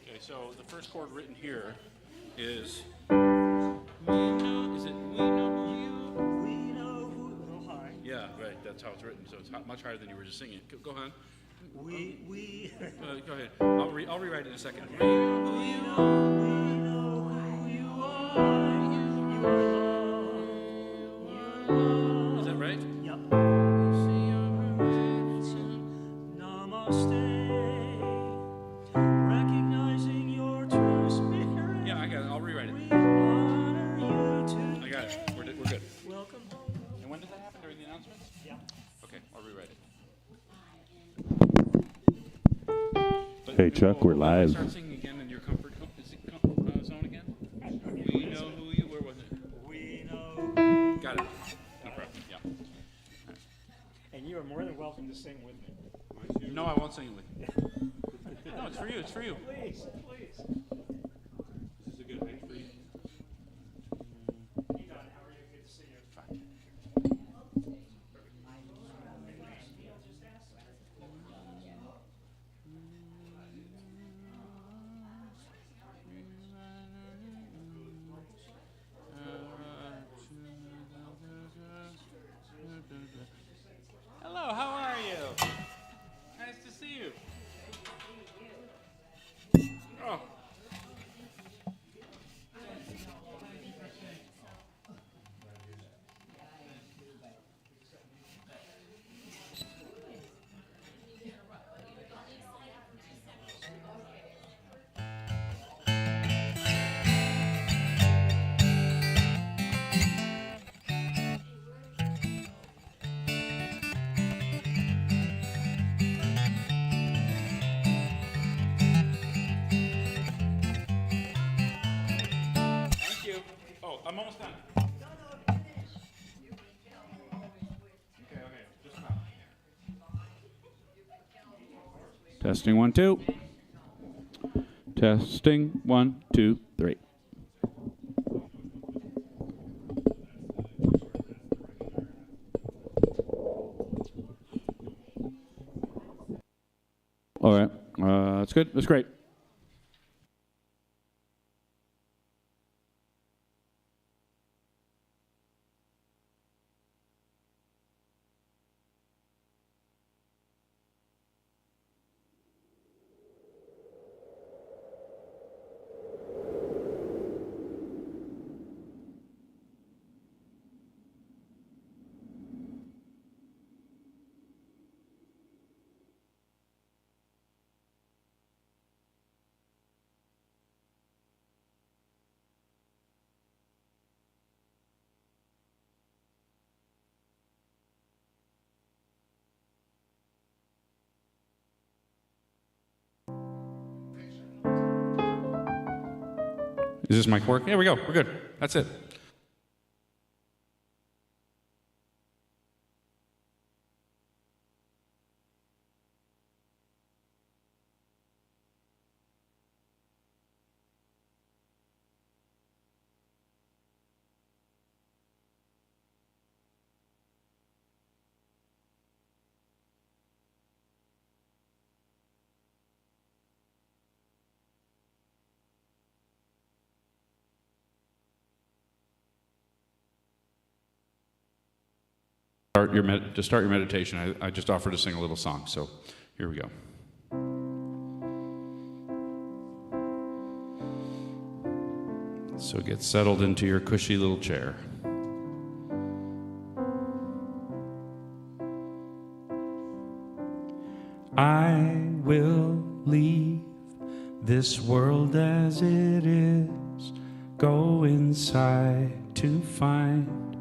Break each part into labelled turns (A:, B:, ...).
A: Okay, so the first chord written here is we know, is it we know you?
B: We know who, a little high.
A: Yeah, right, that's how it's written, so it's much higher than you were just singing. Go ahead.
B: We
A: Go ahead. I'll rewrite it in a second. We know who you are.
B: we know who you are. You are love.
A: Is that right?
B: Yep.
A: See your reflection.
B: Namaste. Recognizing your true spirit.
A: Yeah, I got it. I'll rewrite it.
B: We honor you today.
A: I got it. We're good.
B: Welcome home.
A: And when does that happen? During the announcements?
B: Yeah.
A: Okay, I'll rewrite it.
C: Hey, Chuck, we're live.
A: Start singing again in your comfort zone again. We know who you. Where was it?
B: We know.
A: Got it. No problem. Yeah.
B: And you are more than welcome to sing with me.
A: No, I won't sing with you. No, it's for you. It's for you.
B: Please, please.
A: This is a good height for you.
B: Hey, Don, how are you? Good to see you.
A: Fine. Hello, how are you? Nice to see you. Oh. Thank you. Oh, I'm almost done. Okay, just about.
C: Testing 1, 2. Testing 1, 2, 3. All right. That's good. That's great.
A: Is this mic work? There we go. We're good. That's it. To start your meditation, I just offered to sing a little song, so here we go. So get settled into your cushy little chair. I will leave this world as it is, go inside to find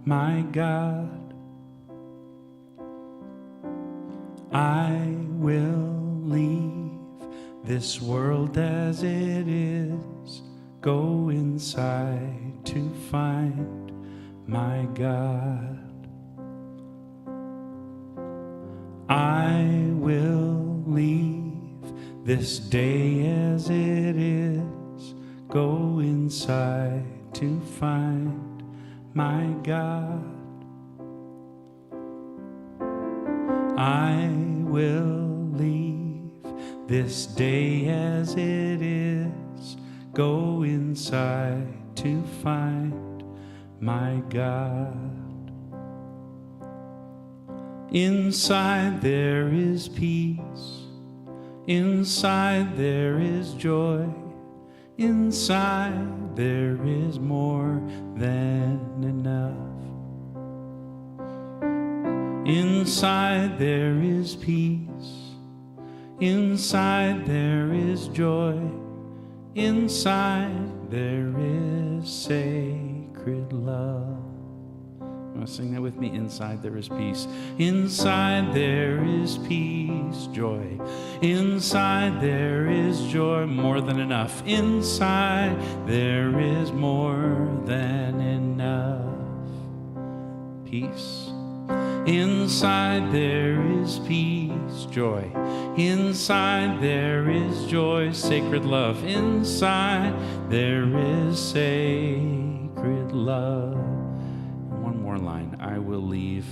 A: my God. I will leave this world as it is, go inside to find my God. I will leave this day as it is, go inside to find my God. I will leave
D: this day as it is. Go inside to find my God. Inside there is peace. Inside there is joy. Inside there is more than enough. Inside there is peace. Inside there is joy. Inside there is sacred love. Want to sing that with me? Inside there is peace. Inside there is peace, joy. Inside there is joy, more than enough. Inside there is more than enough. Peace. Inside there is peace, joy. Inside there is joy, sacred love. Inside there is sacred love. One more line. I will leave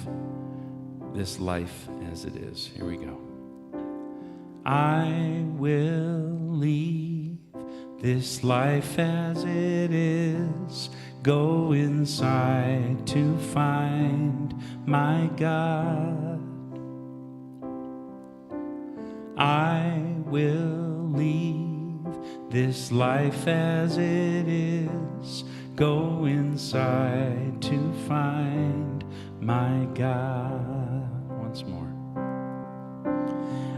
D: this life as it is. Here we go. I will leave this life as it is. Go inside to find my God. I will leave this life as it is. Go inside to find my God. Once more.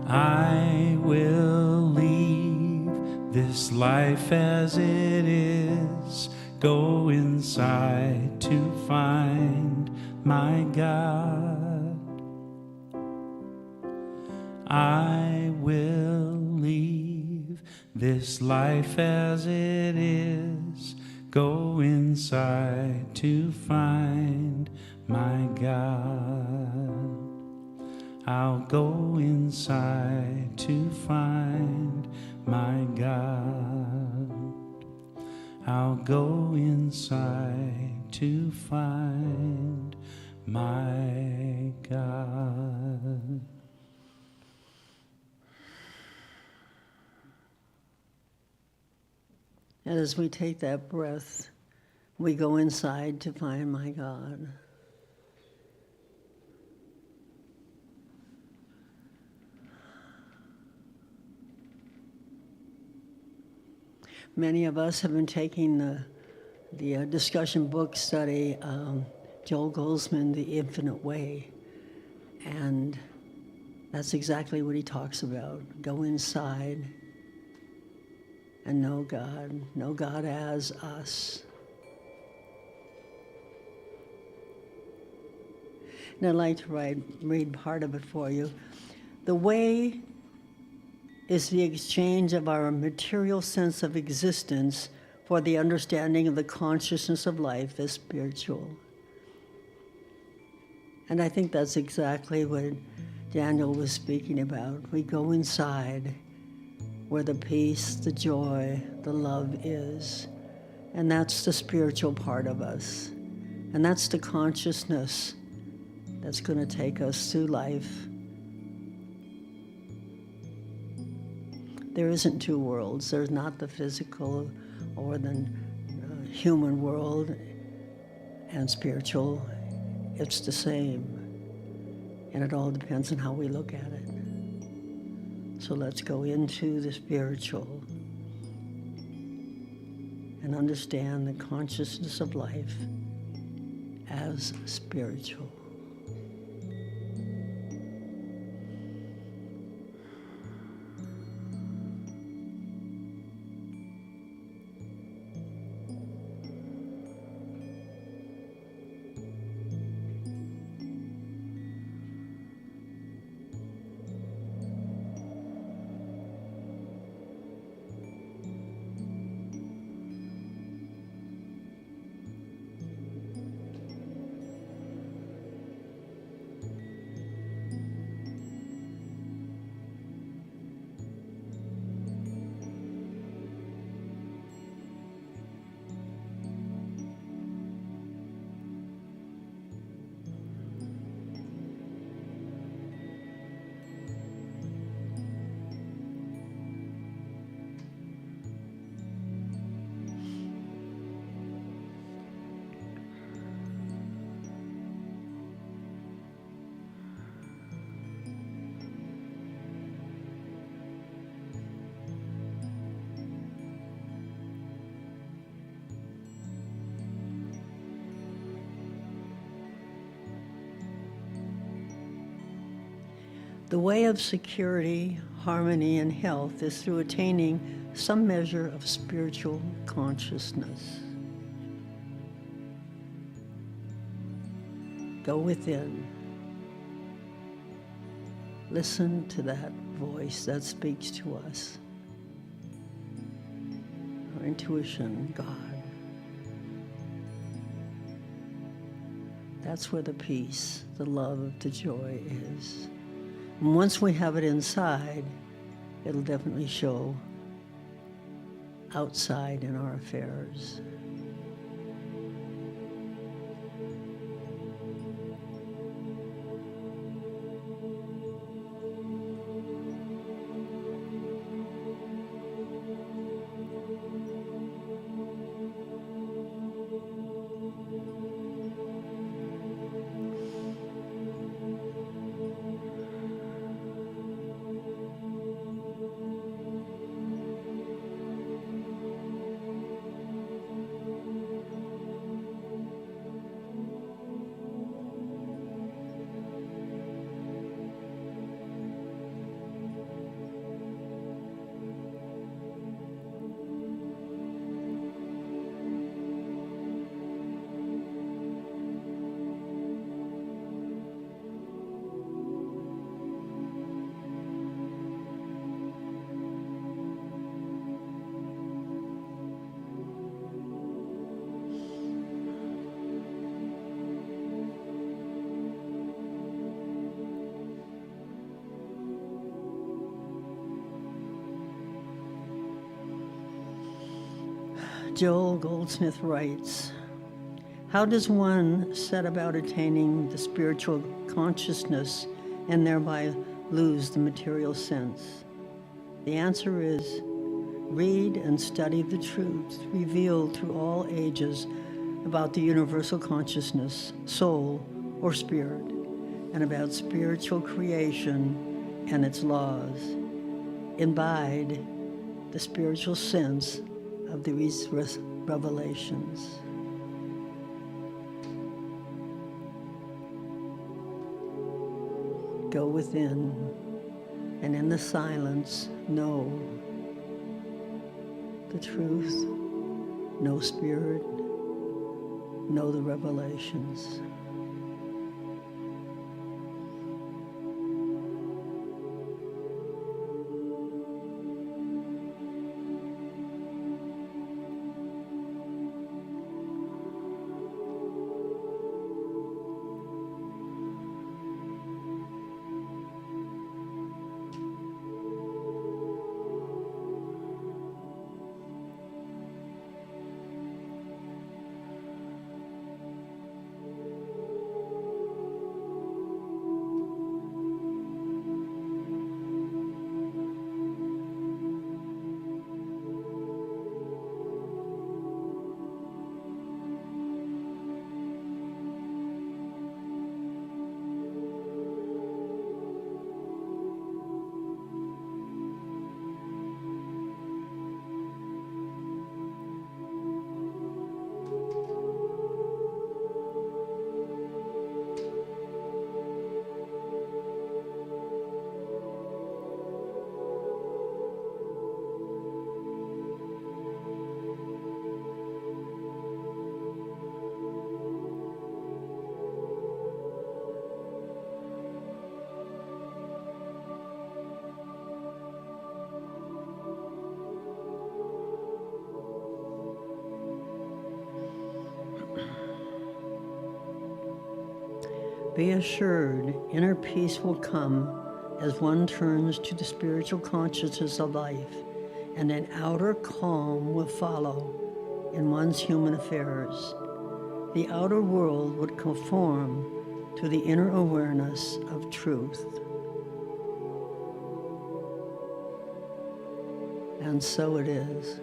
D: I will leave this life as it is. Go inside to find my God. I will leave this life as it is. Go inside to find my God. I'll go inside to find my God. I'll go inside to find my God.
E: And as we take that breath, we go inside to find my God. Many of us have been taking the discussion book study, Joel Goldsman, The Infinite Way. And that's exactly what he talks about. Go inside and know God as us. And I'd like to read part of it for you. The way is the exchange of our material sense of existence for the understanding of the consciousness of life as spiritual. And I think that's exactly what Daniel was speaking about. We go inside where the peace, the joy, the love is. And that's the spiritual part of us. And that's the consciousness that's going to take us through life. There isn't two worlds. There's not the physical or the human world and spiritual. It's the same. And it all depends on how we look at it. So let's go into the spiritual and understand the consciousness of life as spiritual. The way of security, harmony, and health is through attaining some measure of spiritual consciousness. Go within. Listen to that voice that speaks to us. Our intuition, God. That's where the peace, the love, the joy is. And once we have it inside, it'll definitely show outside in our affairs. Joel Goldsmith writes, "How does one set about attaining the spiritual consciousness and thereby lose the material sense? The answer is, read and study the truths revealed through all ages about the universal consciousness, soul, or spirit, and about spiritual creation and its laws. Imbibe the spiritual sense of these revelations." Go within, and in the silence, know the truth, know spirit, know the revelations. Be assured, inner peace will come as one turns to the spiritual consciousness of life, and an outer calm will follow in one's human affairs. The outer world would conform to the inner awareness of truth. And so it is.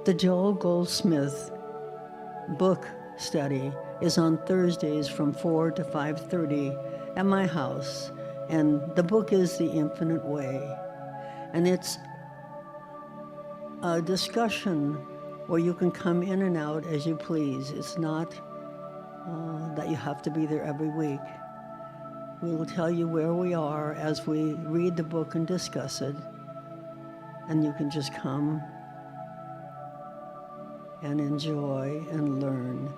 E: The Joel Goldsmith book study is on Thursdays from 4 to 5:30 at my house, and the book is The Infinite Way. And it's a discussion where you can come in and out as you please. It's not that you have to be there every week. We will tell you where we are as we read the book and discuss it, and you can just come and enjoy and learn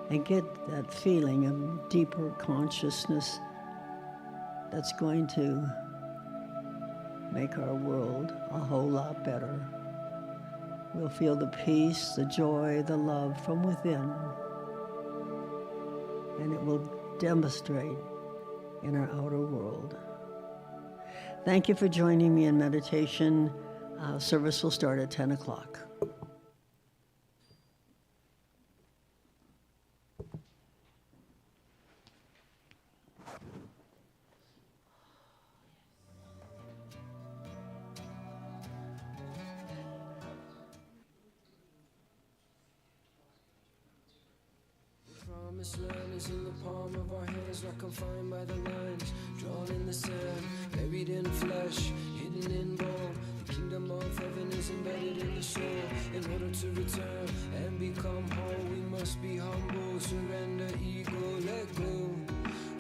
E: and get that feeling of deeper consciousness that's going to make our world a whole lot better. We'll feel the peace, the joy, the love from within, and it will demonstrate in our outer world. Thank you for joining me in meditation. Service will start at 10 o'clock.
F: Promised land is in the palm of our hands, not confined by the lines drawn in the sand, buried in flesh, hidden in bone. The kingdom of heaven is embedded in the soul. In order to return and become whole, we must be humble, surrender ego, let go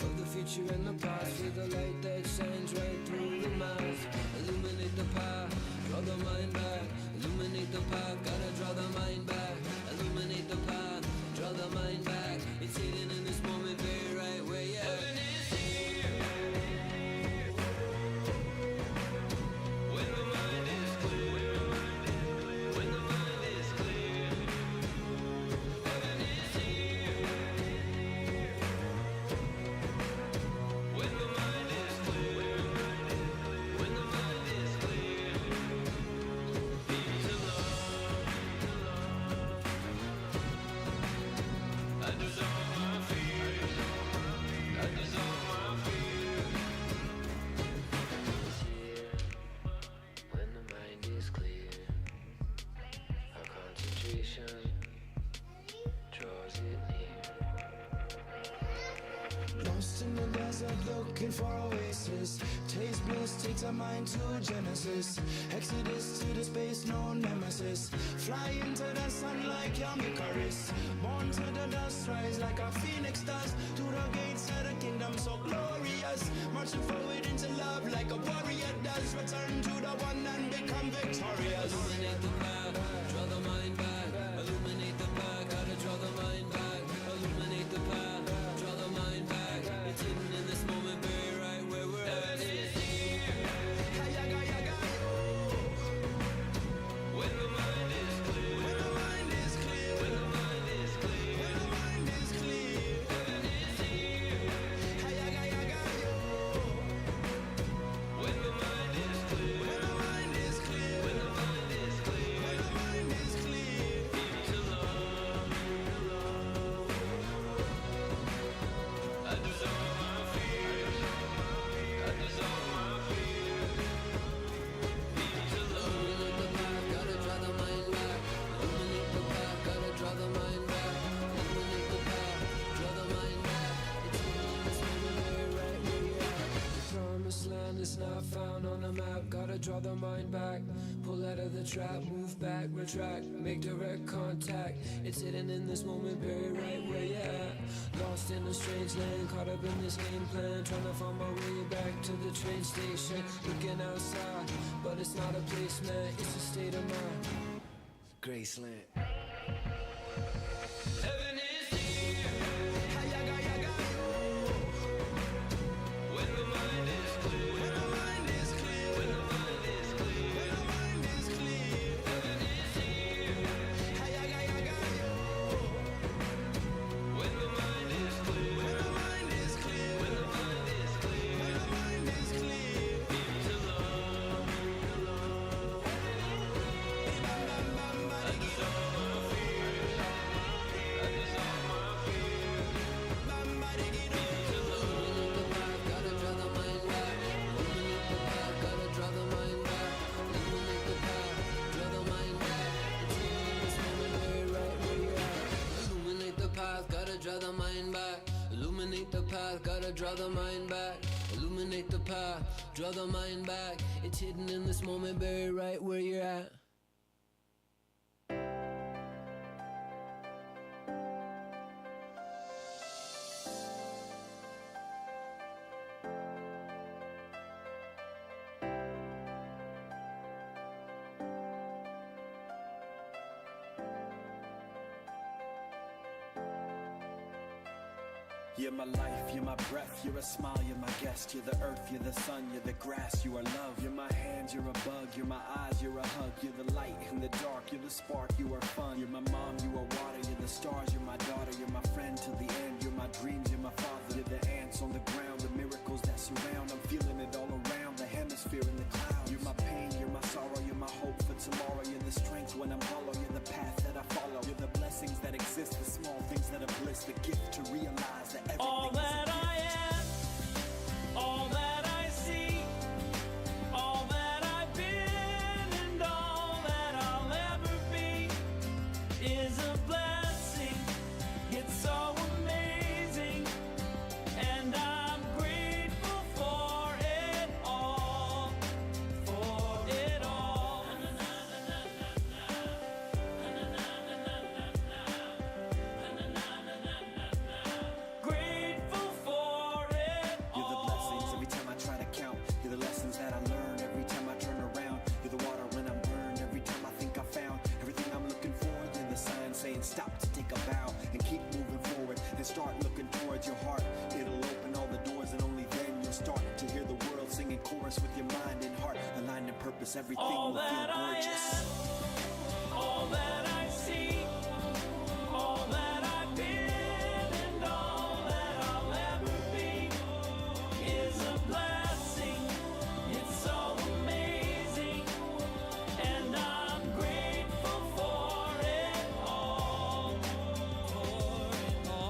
F: of the future and the past. Feel the light that shines right through the mask. Illuminate the path, draw the mind back. Illuminate the path, gotta draw the mind back. Illuminate the path, draw the mind back. It's hidden in this moment, very right where you at. Heaven is here. When the mind is clear. When the mind is clear. Heaven is here. When the mind is clear. When the mind is clear. Peace and love. I dissolve my fears. I dissolve my fears. When the mind is clear, our concentration draws it near. Lost in the desert, looking for oasis. Taste bliss takes our mind to Genesis. Exodus to the space, no nemesis. Fly into the sun like young Icarus. Born to the dust, rise like a phoenix does. To the gates of the kingdom so glorious. Marching forward into love like a warrior does. Return to the one and become victorious. Illuminate the path, draw the mind back. Illuminate the path, gotta draw the mind back. Illuminate the path, draw the mind back. It's hidden in this moment, very right where we're at. Heaven is here. When the mind is clear. When the mind is clear. When the mind is clear. When the mind is clear. Heaven is here. When the mind is clear. When the mind is clear. When the mind is clear. When the mind is clear. Peace and love. I dissolve my fears. I dissolve my fears. Peace and love. Illuminate the path, gotta draw the mind back. Illuminate the path, gotta draw the mind back. Illuminate the path, draw the mind back. It's hidden in this moment, very right where you're at. The promised land is not found on the map. Gotta draw the mind back. Pull out of the trap, move back, retract, make direct contact. It's hidden in this moment, very right where you're at. Lost in a strange land, caught up in this game plan. Trying to find my way back to the train station. Looking outside, but it's not a place, man. It's a state of mind. Graceland. Heaven is here. When the mind is clear. When the mind is clear. When the mind is clear. When the mind is clear. Heaven is here. When the mind is clear. When the mind is clear. When the mind is clear. When the mind is clear. Peace and love. I dissolve my draw the mind back. Illuminate the path, gotta draw the mind back. Illuminate the path, draw the mind back. It's hidden in this moment, buried right where you're at.
G: You're my life, you're my breath, you're a smile, you're my guest. You're the earth, you're the sun, you're the grass, you are love. You're my hands, you're a bug, you're my eyes, you're a hug. You're the light in the dark, you're the spark, you are fun. You're my mom, you are water, you're the stars, you're my daughter. You're my friend till the end, you're my dreams, you're my father. You're the ants on the ground, the miracles that surround. I'm feeling it all around, the hemisphere in the clouds. You're my pain, you're my sorrow, you're my hope for tomorrow. You're the strength when I'm hollow, you're the path that I follow. You're the blessings that exist, the small things that are bliss. The gift to realize that everything
D: All
G: is a
D: that
G: gift.
D: I am, all that I see, all that I've been, and all that I'll ever be is a blessing. It's so amazing, and I'm grateful for it all, for it all. Grateful for it
G: You're the
D: all.
G: blessings every time I try to count. You're the lessons that I learn every time I turn around. You're the water when I'm burned every time I think I found everything I'm looking for. You're the sign saying stop to take a bow and keep moving forward and start looking towards your heart. It'll open all the doors and only then you'll start to hear the world singing chorus with your mind and heart aligned in purpose. Everything
D: All
G: will feel
D: that I
G: gorgeous.
D: am, all that I see, all that I've been, and all that I'll ever be is a blessing. It's so amazing, and I'm grateful for it all,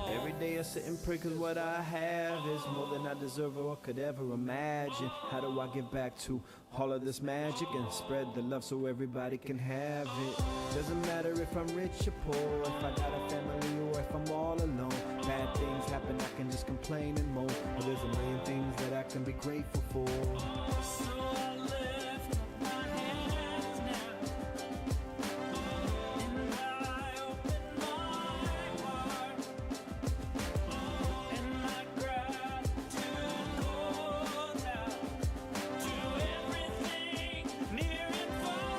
H: Every day I sit and pray 'cause what I have is more than I deserve or could ever imagine. How do I give back to all of this magic and spread the love so everybody can have it? Doesn't matter if I'm rich or poor, if I got a family or if I'm all alone. Bad things happen, I can just complain and moan. But there's a million things that I can be grateful for.
D: So I lift my hands now, and I open my heart, and my gratitude goes out to everything near and far.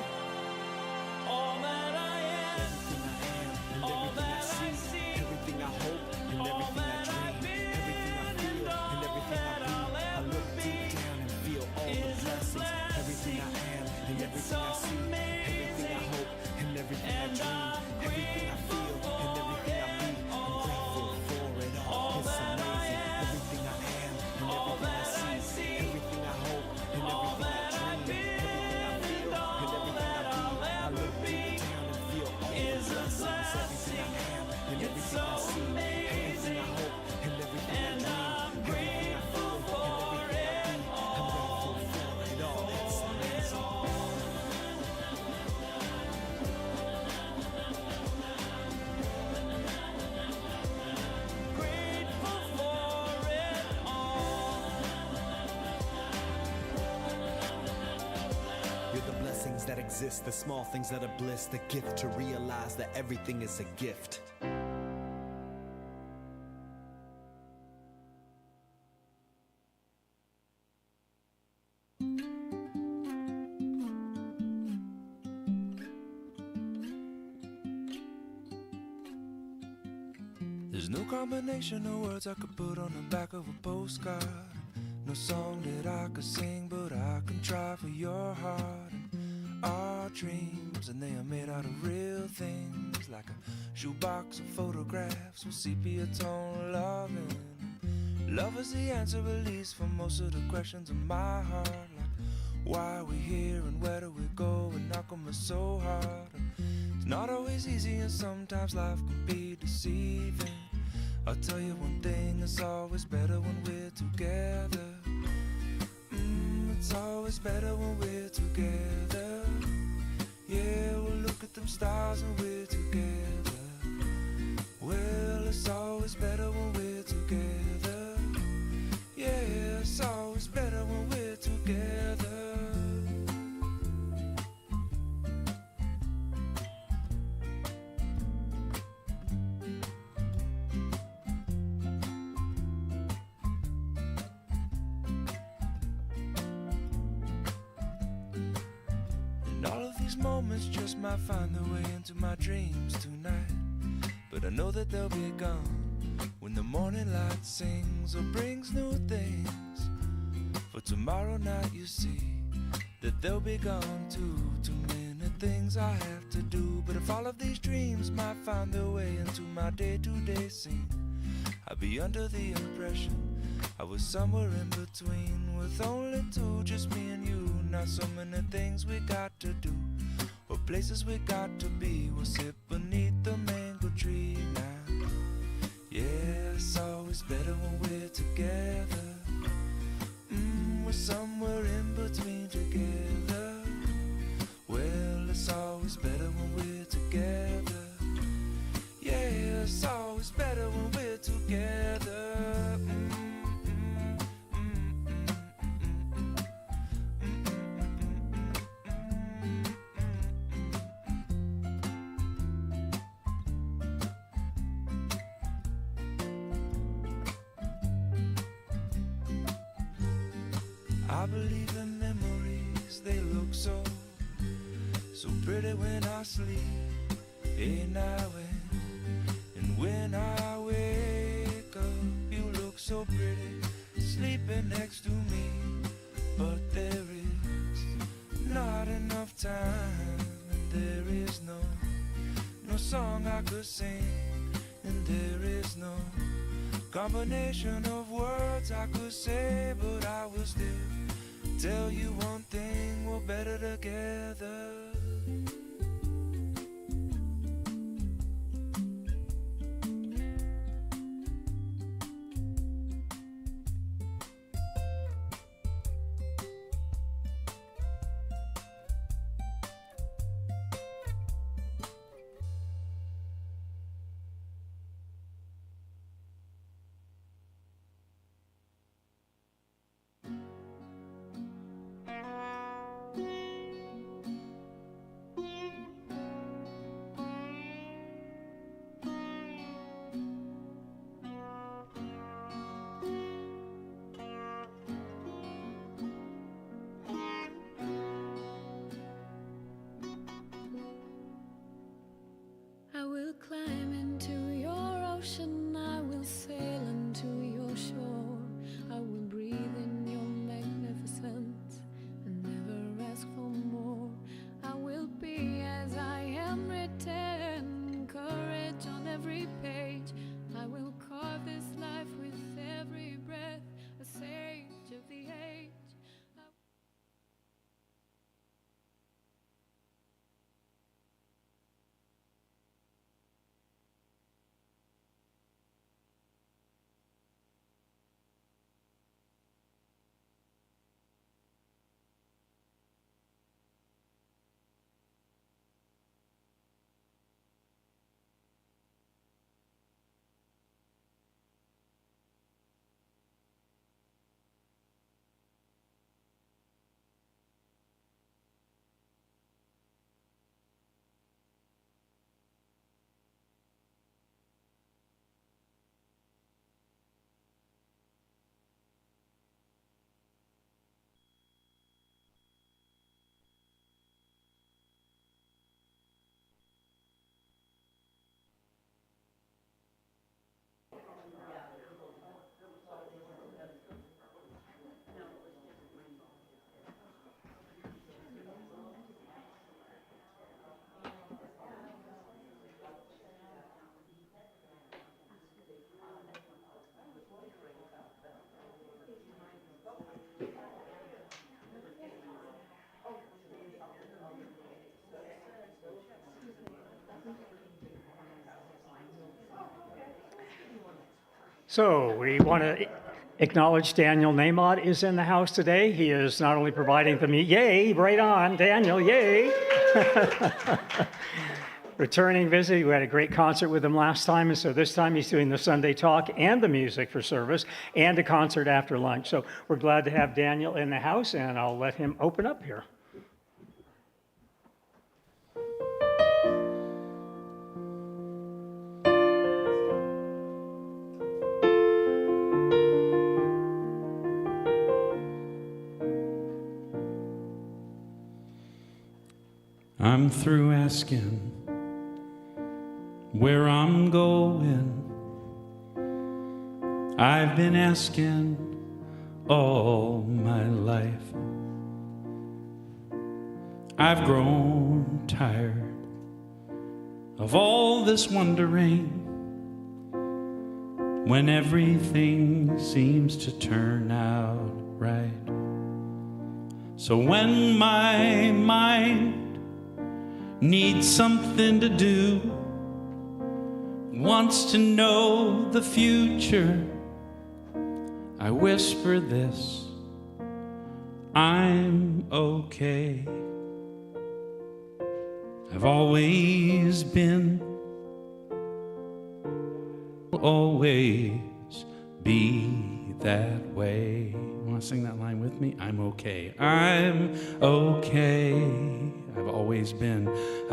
D: All that I am, all that I see,
G: Everything I hope and
D: all
G: everything I
D: that I've
G: dream,
D: been,
G: everything I feel
D: and all
G: and everything
D: that
G: I
D: I'll
G: be. I
D: ever
G: look
D: be
G: deep down and feel all the
D: is a
G: blessings. Everything I am and
D: It's
G: everything I see, everything I
D: amazing,
G: hope and everything I
D: and
G: dream,
D: I'm
G: everything I feel and everything I be. I'm grateful for it all.
D: All
G: It's
D: that I
G: amazing.
D: am,
G: Everything I am and
D: all
G: everything I
D: that I
G: see,
D: see,
G: everything I hope and
D: all
G: everything
D: that
G: I
D: I've
G: dream,
D: been,
G: everything I feel
D: and all
G: and everything
D: that
G: I
D: I'll
G: be. I
D: ever
G: look deep
D: be
G: down and feel all the
D: is a
G: blessings. Everything I am and
D: It's
G: everything
D: so
G: I see, everything
D: amazing,
G: I hope and everything I
D: and
G: dream,
D: I'm
G: everything I
D: grateful
G: feel
D: for
G: and everything I
D: it
G: be. I'm grateful for it all. It's amazing.
D: grateful for it all.
G: You're the blessings that exist, the small things that are bliss, the gift to realize that everything is a gift.
I: There's no combination of words I could put on the back of a postcard. No song that I could sing, but I can try for your heart. And our dreams, and they are made out of real things, like a shoebox of photographs with sepia tone loving. Love is the answer, at least, for most of the questions in my heart. Like, why are we here and where do we go? And how come it's so hard? It's not always easy, and sometimes life can be deceiving. I'll tell you one thing, it's always better when we're together. It's always better when we're together. Yeah, we'll look at them stars and we're together. Well, it's always better these moments just might find their way into my dreams tonight. But I know that they'll be gone when the morning light sings or brings new things. For tomorrow night you see that they'll be gone too. Too many things I have to do. But if all of these dreams might find their way into my day-to-day scene, I'd be under the impression I was somewhere in between, with only two, just me and you. Not so many things we got to do, or places we got to be. We'll sit beneath the mango tree now. Yeah, it's always better when we're together. We're somewhere in between together. Well, it's always better when we're together. Yeah, it's always better when we're together. I believe in memories, they look so pretty when I sleep. Hey, now and when I wake up, you look so pretty sleeping next to me. But there is not enough time, and there is no song I could sing, and there is no combination of words I could say. But I will still tell you one thing, we're better together.
J: I will climb into your ocean, I will sail into your shore, I will breathe in your magnificence and never ask for more. I will be as I am written, courage on every page. I will carve this life with every breath, a sage of the age.
B: So we want to acknowledge Daniel Namod is in the house today. He is not only providing the yay, right on, Daniel, yay. Returning visit, we had a great concert with him last time, and so this time he's doing the Sunday talk and the music for service and a concert after lunch. So we're glad to have Daniel in the house, and I'll let him open up here.
D: I'm through asking where I'm going. I've been asking all my life. I've grown tired of all this wondering when everything seems to turn out right. So when my mind needs something to do, wants to know the future, I whisper this: I'm okay. I've always been, will always be that way. Want to sing that line with me? I'm okay. I'm okay. I've always been, and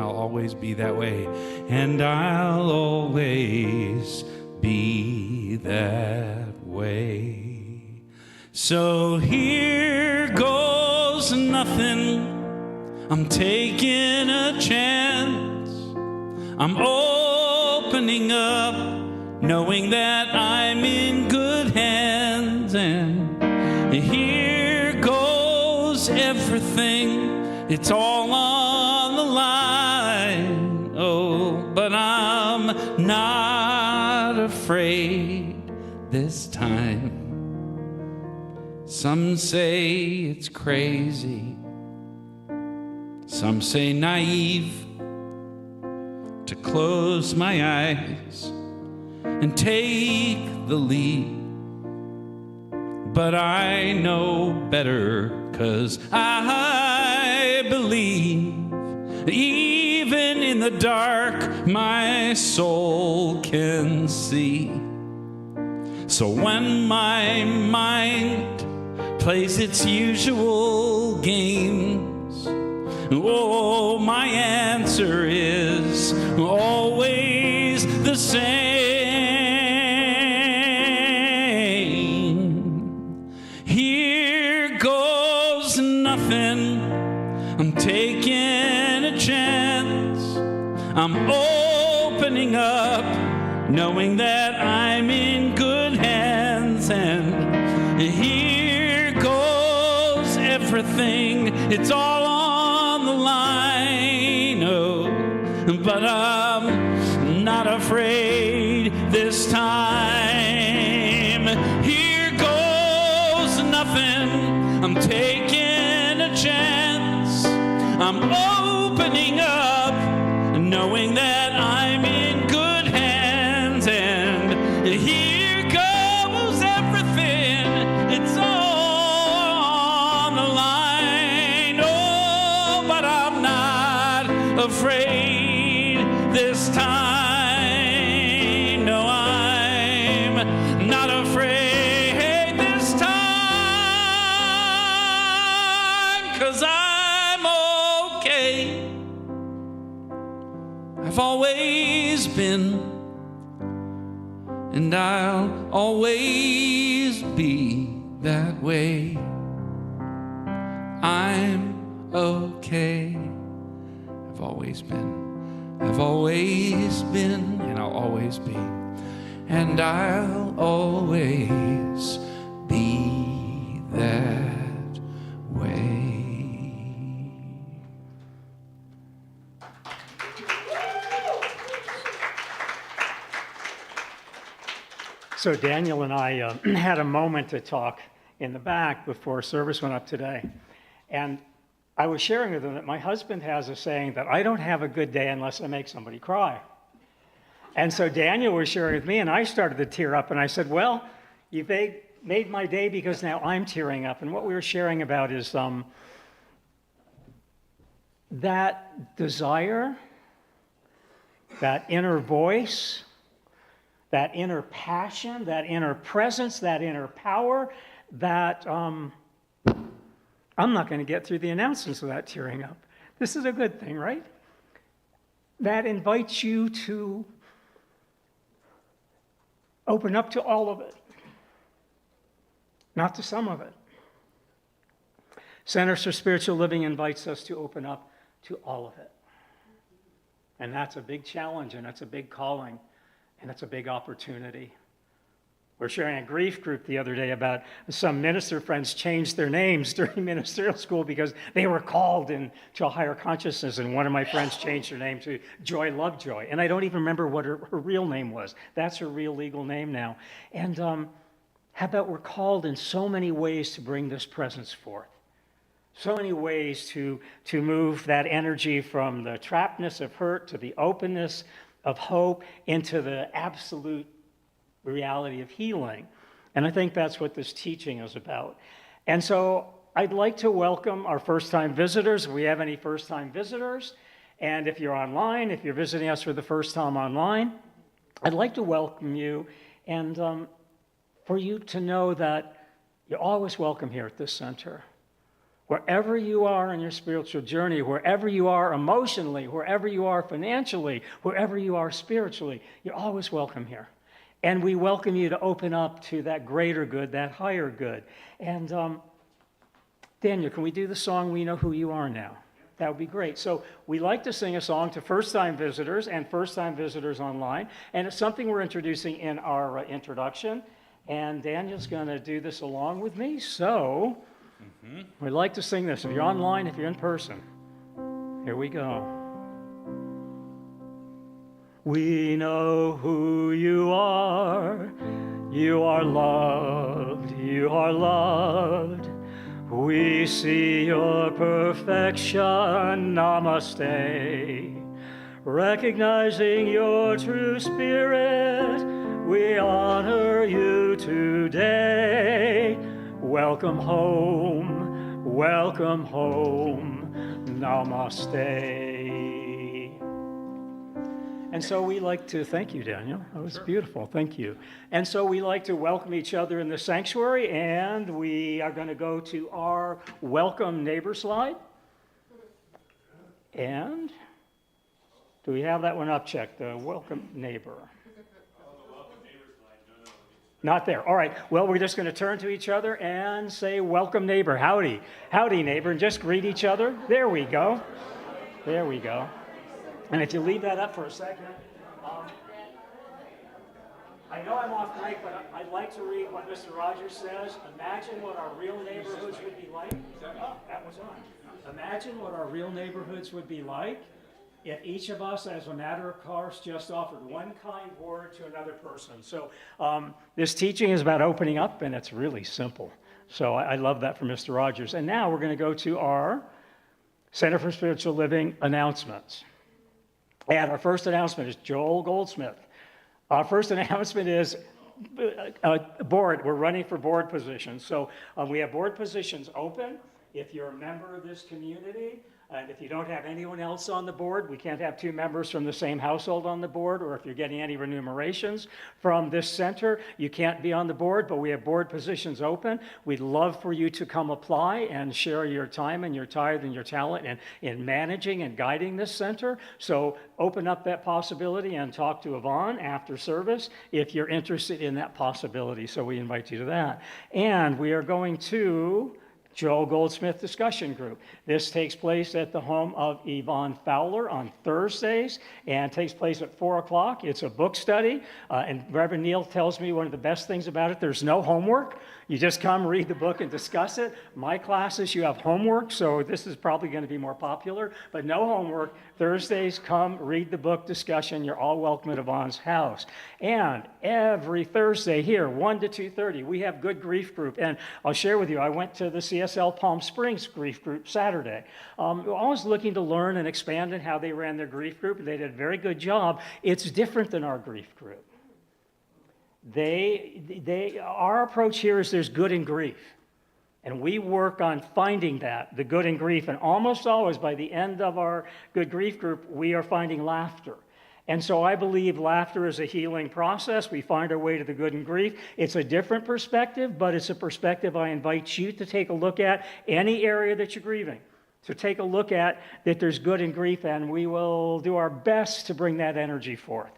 D: I'll always be that way. And I'll always be that way. So here goes nothing. I'm taking a chance. I'm opening up, knowing that I'm in good hands. And here goes everything. It's all on the line. Oh, but I'm not afraid this time. Some say it's crazy. Some say naive to close my eyes and take the lead. But I know better, 'cause I believe even in the dark my soul can see. So when my mind plays its usual games, oh, my answer is always the same. Here goes nothing. I'm taking a chance. I'm opening up, knowing that I'm in good hands. And here goes everything. It's all on the line. Oh, but I'm not afraid this time. Here goes nothing. I'm taking a chance. I'm opening up, knowing that I'm in good hands. And here goes everything. It's all on the line. Oh, but I'm not afraid this time. No, I'm not afraid this time, 'cause I'm okay. I've always been, and I'll always be that way. I'm okay. I've always been, and I'll always be, and I'll always be that way.
B: So Daniel and I had a moment to talk in the back before service went up today. And I was sharing with him that my husband has a saying that I don't have a good day unless I make somebody cry. And so Daniel was sharing with me, and I started to tear up. And I said, well, you've made my day because now I'm tearing up. And what we were sharing about is that desire, that inner voice, that inner passion, that inner presence, that inner power, that I'm not going to get through the announcements without tearing up. This is a good thing, right? That invites you to open up to all of it, not to some of it. Centers for Spiritual Living invites us to open up to all of it. And that's a big challenge, and that's a big calling, and that's a big opportunity. We're sharing a grief group the other day about some minister friends changed their names during ministerial school because they were called into a higher consciousness. And one of my friends changed her name to Joy Lovejoy. And I don't even remember what her real name was. That's her real legal name now. And how about we're called in so many ways to bring this presence forth? So many ways to move that energy from the trappedness of hurt to the openness of hope into the absolute reality of healing. And I think that's what this teaching is about. And so I'd like to welcome our first-time visitors, if we have any first-time visitors. And if you're online, if you're visiting us for the first time online, I'd like to welcome you and for you to know that you're always welcome here at this center. Wherever you are in your spiritual journey, wherever you are emotionally, wherever you are financially, wherever you are spiritually, you're always welcome here. And we welcome you to open up to that greater good, that higher good. And Daniel, can we do the song, We Know Who You Are Now? That would be great. So we like to sing a song to first-time visitors and first-time visitors online. And it's something we're introducing in our introduction. And Daniel's going to do this along with me. So we'd like to sing this. If you're online, if you're in person, here we go. We know who you are. You are loved. You are loved. We see your perfection. Namaste. Recognizing your true spirit, we honor you today. Welcome home. Welcome home. Namaste. And so we like to, thank you, Daniel. That was beautiful. Thank you. And so we like to welcome each other in the sanctuary, and we are going to go to our welcome neighbor slide. And do we have that one up? Check the welcome neighbor. Not there. All right. Well, we're just going to turn to each other and say, welcome neighbor. Howdy. Howdy, neighbor. And just greet each other. There we go. There we go. And if you leave that up for a second, I know I'm off break, but I'd like to read what Mr. Rogers says. Imagine what our real neighborhoods would be like. Oh, that was on. Imagine what our real neighborhoods would be like if each of us, as a matter of course, just offered one kind word to another person. So this teaching is about opening up, and it's really simple. So I love that from Mr. Rogers. And now we're going to go to our Center for Spiritual Living announcements. And our first announcement is Joel Goldsmith. Our first announcement is board. We're running for board positions. So we have board positions open. If you're a member of this community, and if you don't have anyone else on the board, we can't have two members from the same household on the board, or if you're getting any remunerations from this center, you can't be on the board, but we have board positions open. We'd love for you to come apply and share your time and your tithe and your talent in managing and guiding this center. So open up that possibility and talk to Yvonne after service if you're interested in that possibility. So we invite you to that. And we are going to Joel Goldsmith Discussion Group. This takes place at the home of Yvonne Fowler on Thursdays and takes place at 4 o'clock. It's a book study, and Reverend Neil tells me one of the best things about it, there's no homework. You just come, read the book, and discuss it. My classes, you have homework, so this is probably going to be more popular, but no homework. Thursdays, come, read the book, discussion. You're all welcome at Yvonne's house. And every Thursday here, 1 to 2:30, we have Good Grief Group. And I'll share with you, I went to the CSL Palm Springs Grief Group Saturday. We're always looking to learn and expand on how they ran their grief group. They did a very good job. It's different than our grief group. Our approach here is there's good in grief. And we work on finding that, the good in grief. And almost always by the end of our Good Grief Group, we are finding laughter. And so I believe laughter is a healing process. We find our way to the good in grief. It's a different perspective, but it's a perspective I invite you to take a look at any area that you're grieving. So take a look at that there's good in grief, and we will do our best to bring that energy forth.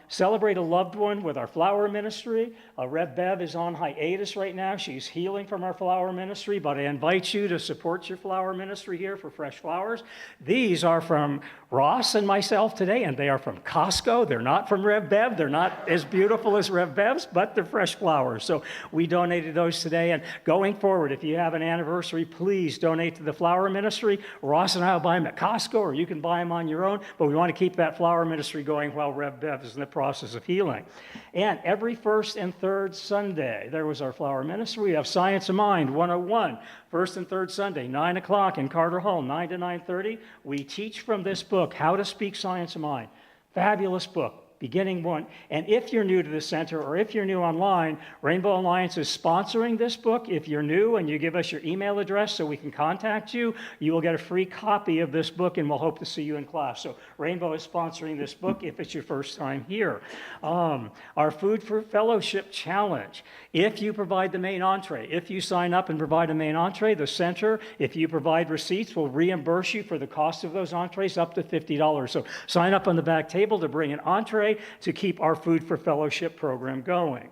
B: Celebrate a loved one with our flower ministry. Rev Bev is on hiatus right now. She's healing from our flower ministry, but I invite you to support your flower ministry here for fresh flowers. These are from Ross and myself today, and they are from Costco. They're not from Rev Bev. They're not as beautiful as Rev Bev's, but they're fresh flowers. So we donated those today. And going forward, if you have an anniversary, please donate to the flower ministry. Ross and I will buy them at Costco, or you can buy them on your own. But we want to keep that flower ministry going while Rev Bev is in the process of healing. And every first and third Sunday, there was our flower ministry. We have Science of Mind 101, first and third Sunday, 9 o'clock in Carter Hall, 9 to 9:30. We teach from this book, How to Speak Science of Mind. Fabulous book. Beginning one. And if you're new to the center or if you're new online, Rainbow Alliance is sponsoring this book. If you're new and you give us your email address so we can contact you, you will get a free copy of this book and we'll hope to see you in class. So Rainbow is sponsoring this book if it's your first time here. Our Food for Fellowship Challenge. If you provide the main entree, if you sign up and provide a main entree, the center, if you provide receipts, will reimburse you for the cost of those entrees up to $50. So sign up on the back table to bring an entree to keep our Food for Fellowship program going.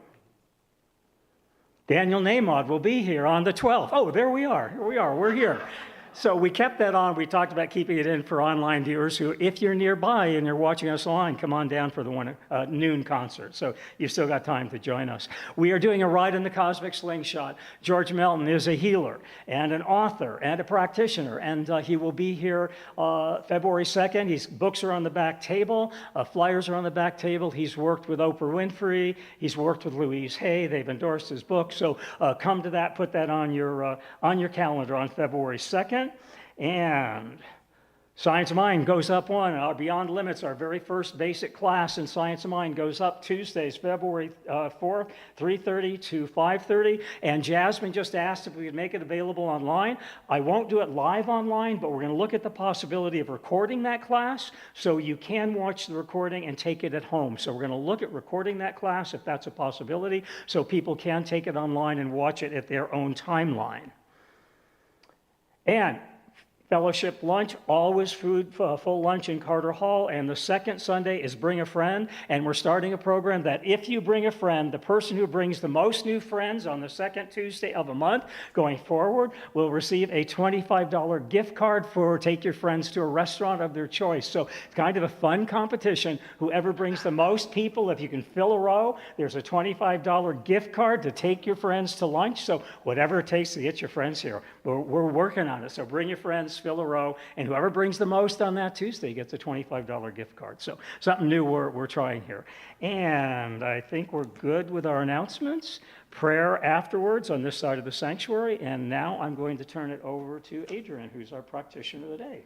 B: Daniel Namod will be here on the 12th. Oh, there we are. Here we are. We're here. So we kept that on. We talked about keeping it in for online viewers who, if you're nearby and you're watching us online, come on down for the noon concert. So you've still got time to join us. We are doing a Ride in the Cosmic Slingshot. George Melton is a healer and an author and a practitioner, and he will be here February 2nd. His books are on the back table. Flyers are on the back table. He's worked with Oprah Winfrey. He's worked with Louise Hay. They've endorsed his book. So come to that. Put that on your calendar on February 2nd. And Science of Mind goes up one. Our Beyond Limits, our very first basic class in Science of Mind, goes up Tuesdays, February 4th, 3:30 to 5:30. And Jasmine just asked if we could make it available online. I won't do it live online, but we're going to look at the possibility of recording that class so you can watch the recording and take it at home. So we're going to look at recording that class if that's a possibility so people can take it online and watch it at their own timeline. And fellowship lunch, always food, full lunch in Carter Hall. And the second Sunday is Bring a Friend. And we're starting a program that if you bring a friend, the person who brings the most new friends on the second Tuesday of a month going forward will receive a $25 gift card for take your friends to a restaurant of their choice. So it's kind of a fun competition. Whoever brings the most people, if you can fill a row, there's a $25 gift card to take your friends to lunch. So whatever it takes to get your friends here, we're working on it. So bring your friends, fill a row, and whoever brings the most on that Tuesday gets a $25 gift card. So something new we're trying here. And I think we're good with our announcements. Prayer afterwards on this side of the sanctuary. And now I'm going to turn it over to Adrian, who's our practitioner of the day.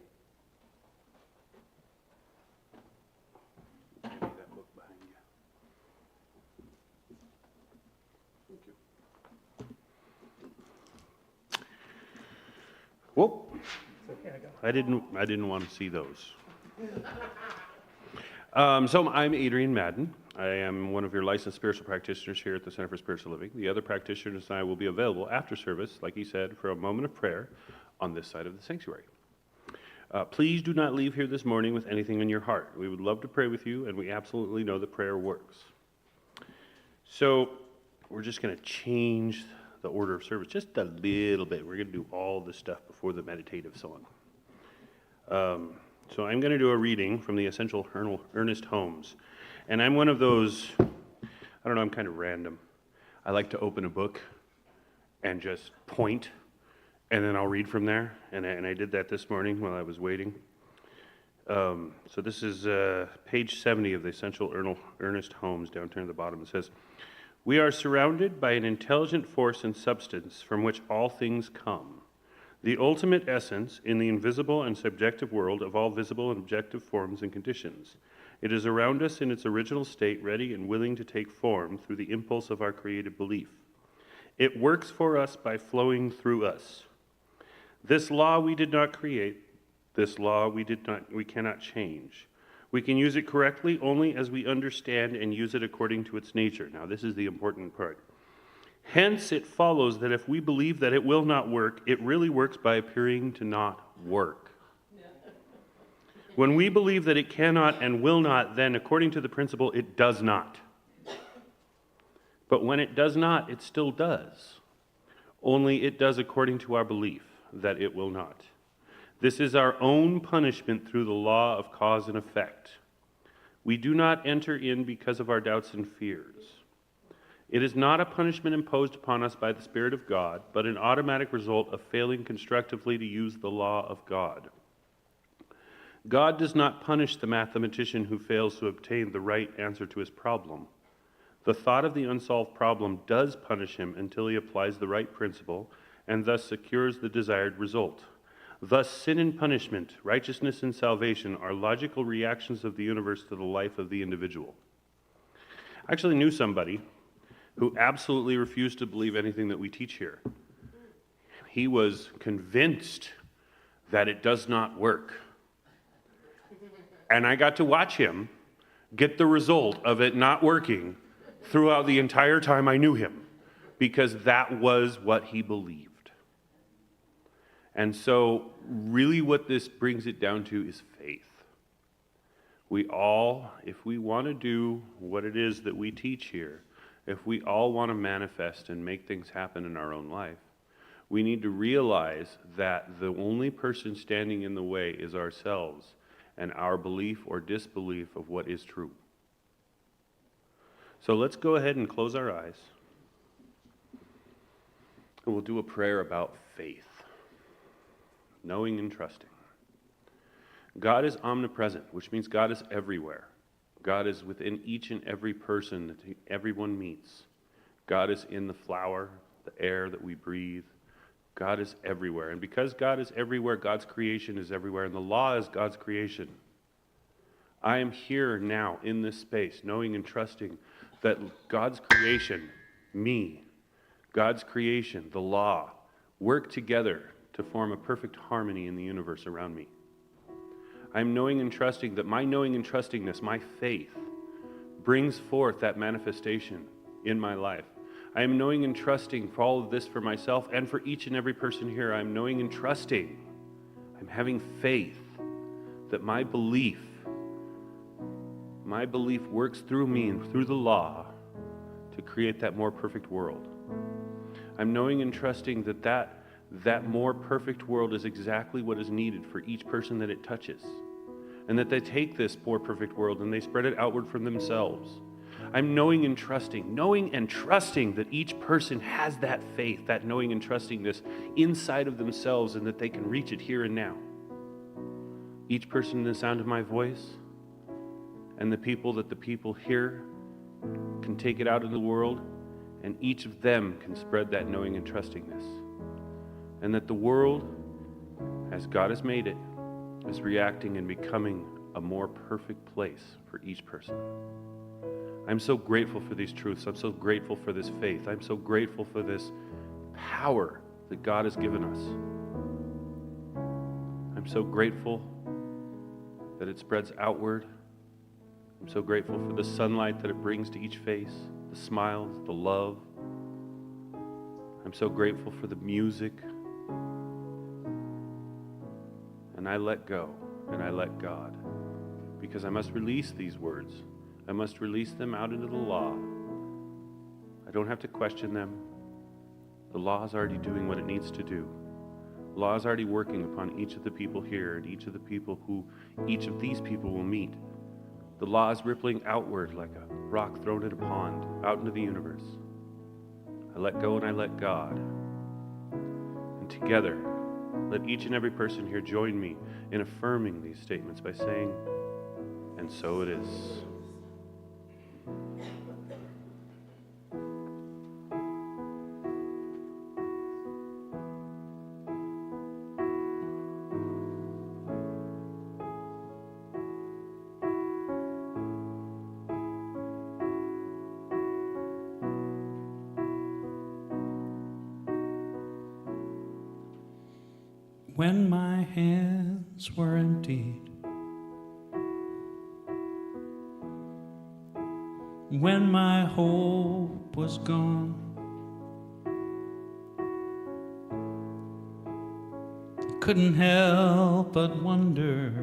K: Whoop. I didn't want to see those. So I'm Adrian Madden. I am one of your licensed spiritual practitioners here at the Center for Spiritual Living. The other practitioners and I will be available after service, like he said, for a moment of prayer on this side of the sanctuary. Please do not leave here this morning with anything in your heart. We would love to pray with you, and we absolutely know that prayer works. So we're just going to change the order of service just a little bit. We're going to do all this stuff before the meditative song. So I'm going to do a reading from the Essential Ernest Holmes. And I'm one of those, I don't know, I'm kind of random. I like to open a book and just point, and then I'll read from there. And I did that this morning while I was waiting. So this is page 70 of the Essential Ernest Holmes, down here at the bottom. It says, "We are surrounded by an intelligent force and substance from which all things come. The ultimate essence in the invisible and subjective world of all visible and objective forms and conditions. It is around us in its original state, ready and willing to take form through the impulse of our creative belief. It works for us by flowing through us. This law we did not create. This law we cannot change. We can use it correctly only as we understand and use it according to its nature." Now, this is the important part. "Hence, it follows that if we believe that it will not work, it really works by appearing to not work. When we believe that it cannot and will not, then according to the principle, it does not. But when it does not, it still does. Only it does according to our belief that it will not. This is our own punishment through the law of cause and effect. We do not enter in because of our doubts and fears. It is not a punishment imposed upon us by the Spirit of God, but an automatic result of failing constructively to use the law of God. God does not punish the mathematician who fails to obtain the right answer to his problem. The thought of the unsolved problem does punish him until he applies the right principle and thus secures the desired result. Thus, sin and punishment, righteousness and salvation are logical reactions of the universe to the life of the individual. I actually knew somebody who absolutely refused to believe anything that we teach here. He was convinced that it does not work. And I got to watch him get the result of it not working throughout the entire time I knew him, because that was what he believed. And so, really what this brings it down to is faith. We all, if we want to do what it is that we teach here, if we all want to manifest and make things happen in our own life, we need to realize that the only person standing in the way is ourselves and our belief or disbelief of what is true. So let's go ahead and close our eyes. And we'll do a prayer about faith, knowing and trusting. God is omnipresent, which means God is everywhere. God is within each and every person that everyone meets. God is in the flower, the air that we breathe. God is everywhere. And because God is everywhere, God's creation is everywhere. And the law is God's creation. I am here now in this space, knowing and trusting that God's creation, me, God's creation, the law, work together to form a perfect harmony in the universe around me. I'm knowing and trusting that my knowing and trustingness, my faith, brings forth that manifestation in my life. I am knowing and trusting for all of this for myself and for each and every person here. I'm knowing and trusting. I'm having faith that my belief works through me and through the law to create that more perfect world. I'm knowing and trusting that more perfect world is exactly what is needed for each person that it touches. And that they take this more perfect world and they spread it outward from themselves. I'm knowing and trusting that each person has that faith, that knowing and trustingness inside of themselves, and that they can reach it here and now. Each person in the sound of my voice, and the people hear can take it out in the world, and each of them can spread that knowing and trustingness. And that the world, as God has made it, is reacting and becoming a more perfect place for each person. I'm so grateful for these truths. I'm so grateful for this faith. I'm so grateful for this power that God has given us. I'm so grateful that it spreads outward. I'm so grateful for the sunlight that it brings to each face, the smiles, the love. I'm so grateful for the music. And I let go, and I let God, because I must release these words. I must release them out into the law. I don't have to question them. The law is already doing what it needs to do. The law is already working upon each of the people here and each of the people who each of these people will meet. The law is rippling outward like a rock thrown in a pond, out into the universe. I let go and I let God. And together, let each and every person here join me in affirming these statements by saying, and so it is.
D: When my hands were emptied, when my hope was gone, couldn't help but wonder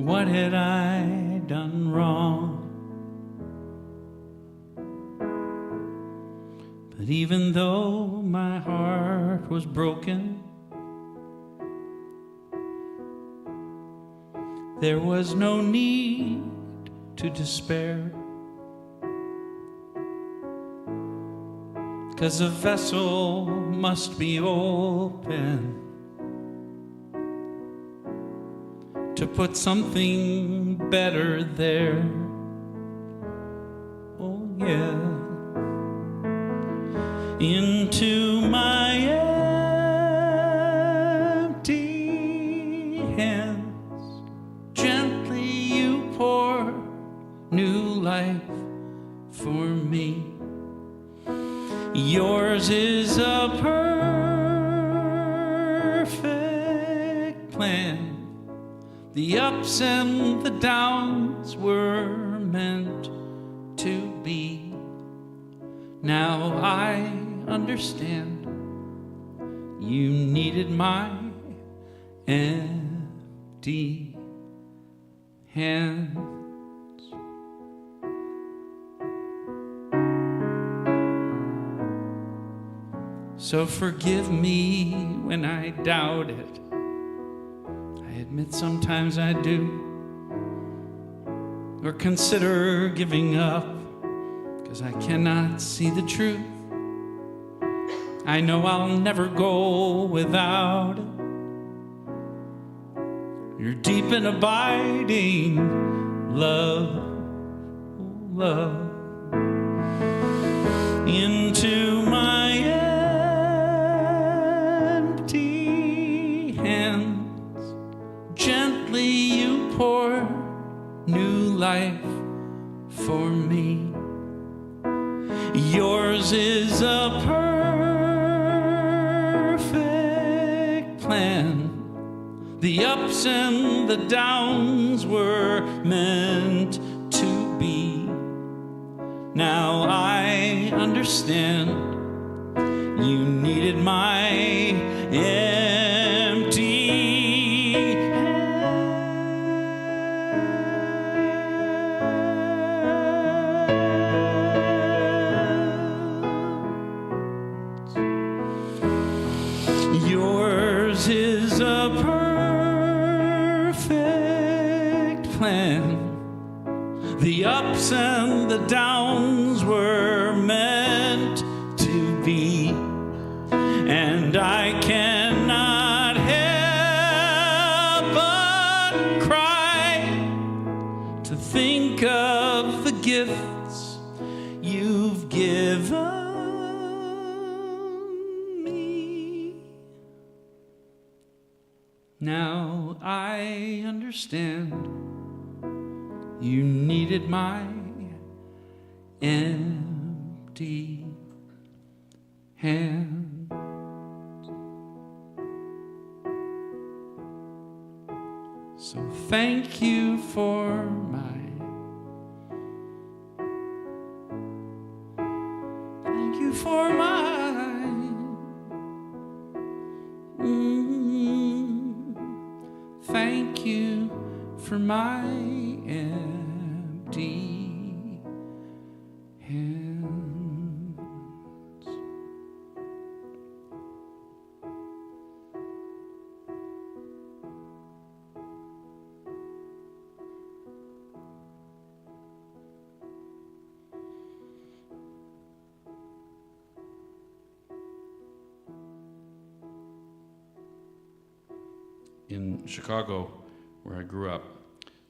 D: What had I done wrong? But even though my heart was broken, there was no need to despair, 'cause a vessel must be open to put something better there. Oh yeah. Into my empty hands, gently you pour new life for me. Yours is a perfect plan. The ups and the downs were meant to be. Now I understand. You needed my empty hands. So forgive me when I doubt it. I admit sometimes I do. Or consider giving up, 'cause I cannot see the truth. I know I'll never go without it. Your deep and abiding love, love. Into my empty hands, gently you pour new life for me. Yours is a perfect plan. The ups and the downs were meant to be. Now I understand. You needed my empty hands. Yours is a perfect plan. The ups and the downs were meant to be, and I cannot help but cry to think of the gifts you've given me. Now I understand. You needed my empty hands. So thank you for thank you for my empty hands. In Chicago, where I grew up,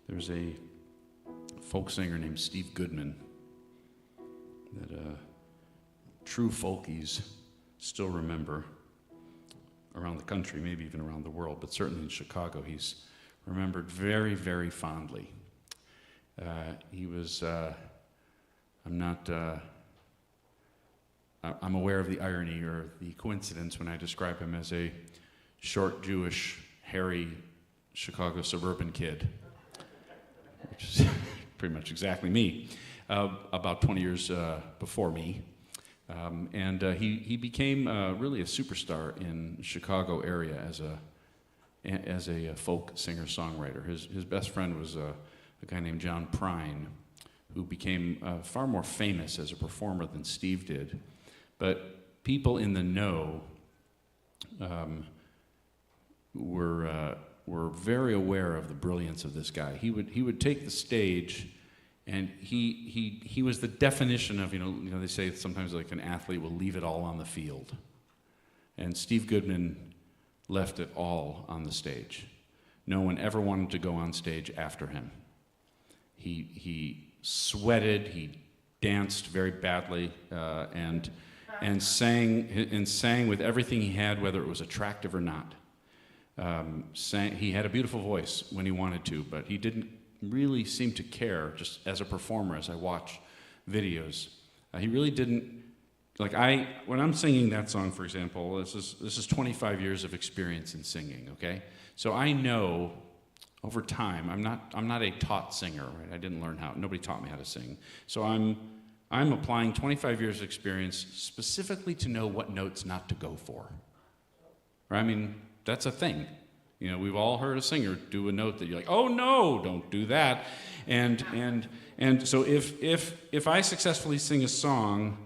D: there's a folk singer named Steve Goodman that true folkies still remember around the country, maybe even around the world, but certainly in Chicago, he's remembered very, very fondly. He was, I'm aware of the irony or the coincidence when I describe him as a short, Jewish, hairy Chicago suburban kid, which is pretty much exactly me, about 20 years before me. And he became really a superstar in Chicago area as as a folk singer-songwriter. His best friend was a guy named John Prine, who became far more famous as a performer than Steve did. But people in the know were very aware of the brilliance of this guy. He would take the stage, and he was the definition of, you know they say sometimes like an athlete will leave it all on the field, and Steve Goodman left it all on the stage. No one ever wanted to go on stage after him. He sweated, he danced very badly, and sang with everything he had, whether it was attractive or not. He had a beautiful voice when he wanted to, but he didn't really seem to care. Just as a performer, as I watch videos, he really didn't. Like when I'm singing that song, for example, this is 25 years of experience in singing. Okay, so I know over time. I'm not a taught singer, right? I didn't learn how. Nobody taught me how to sing. So I'm applying 25 years of experience specifically to know what notes not to go for. Right? I mean, that's a thing. You know, we've all heard a singer do a note that you're like, oh no, don't do that. And so if I successfully sing a song,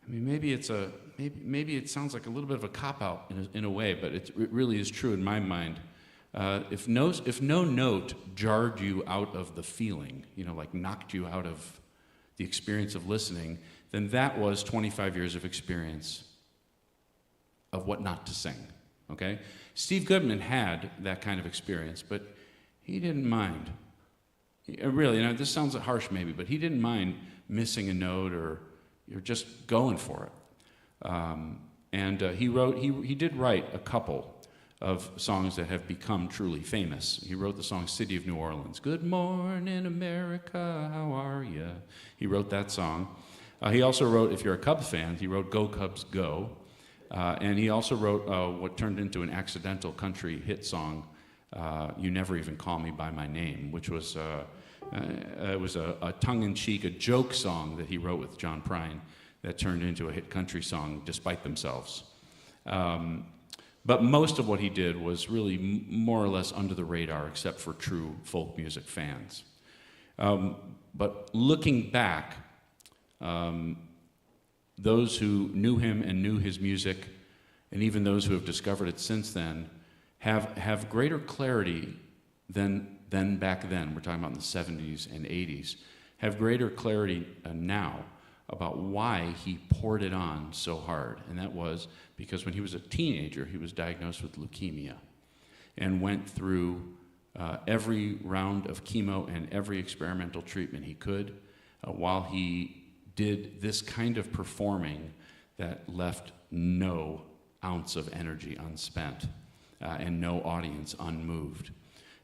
D: I mean, maybe it sounds like a little bit of a cop-out in a way, but it really is true in my mind. If no note jarred you out of the feeling, you know, like knocked you out of the experience of listening, then that was 25 years of experience of what not to sing, okay? Steve Goodman had that kind of experience, but he didn't mind. Really, this sounds harsh maybe, but he didn't mind missing a note or you're just going for it. He did write a couple of songs that have become truly famous. He wrote the song City of New Orleans. Good morning, America, how are ya? He wrote that song. He also wrote, if you're a Cubs fan, he wrote Go Cubs Go. And he also wrote what turned into an accidental country hit song, You Never Even Call Me By My Name, which was it was a tongue-in-cheek, a joke song that he wrote with John Prine that turned into a hit country song despite themselves. But most of what he did was really more or less under the radar, except for true folk music fans. But looking back, those who knew him and knew his music, and even those who have discovered it since then, have greater clarity than back then. We're talking about in the 70s and 80s. Have greater clarity now about why he poured it on so hard. And that was because when he was a teenager, he was diagnosed with leukemia and went through every round of chemo and every experimental treatment he could while he did this kind of performing that left no ounce of energy unspent and no audience unmoved.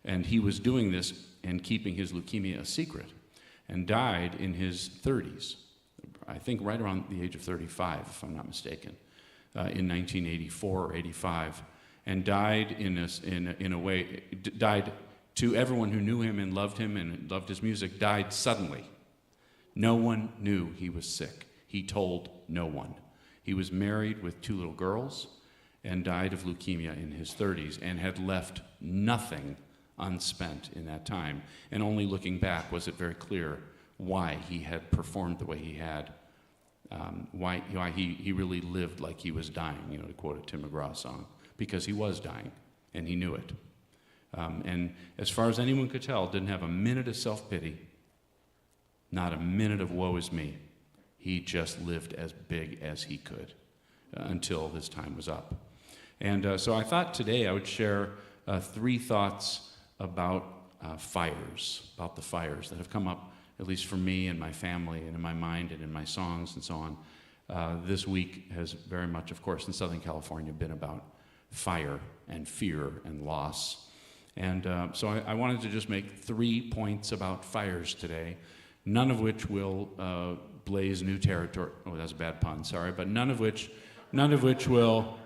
D: And he was doing this and keeping his leukemia a secret and died in his 30s. I think right around the age of 35, if I'm not mistaken, in 1984 or 85, and died in a way, died to everyone who knew him and loved his music, died suddenly. No one knew he was sick. He told no one. He was married with 2 little girls and died of leukemia in his 30s and had left nothing unspent in that time. And only looking back was it very clear why he had performed the way he had, why he really lived like he was dying, to quote a Tim McGraw song, because he was dying, and he knew it. And as far as anyone could tell, didn't have a minute of self-pity, not a minute of woe is me. He just lived as big as he could until his time was up. And so I thought today I would share 3 thoughts about fires, about the fires that have come up, at least for me and my family and in my mind and in my songs and so on. This week has very much, of course, in Southern California been about fire and fear and loss. And so I wanted to just make 3 points about fires today, none of which will blaze new territory. Oh, that's a bad pun, sorry, but none of which will,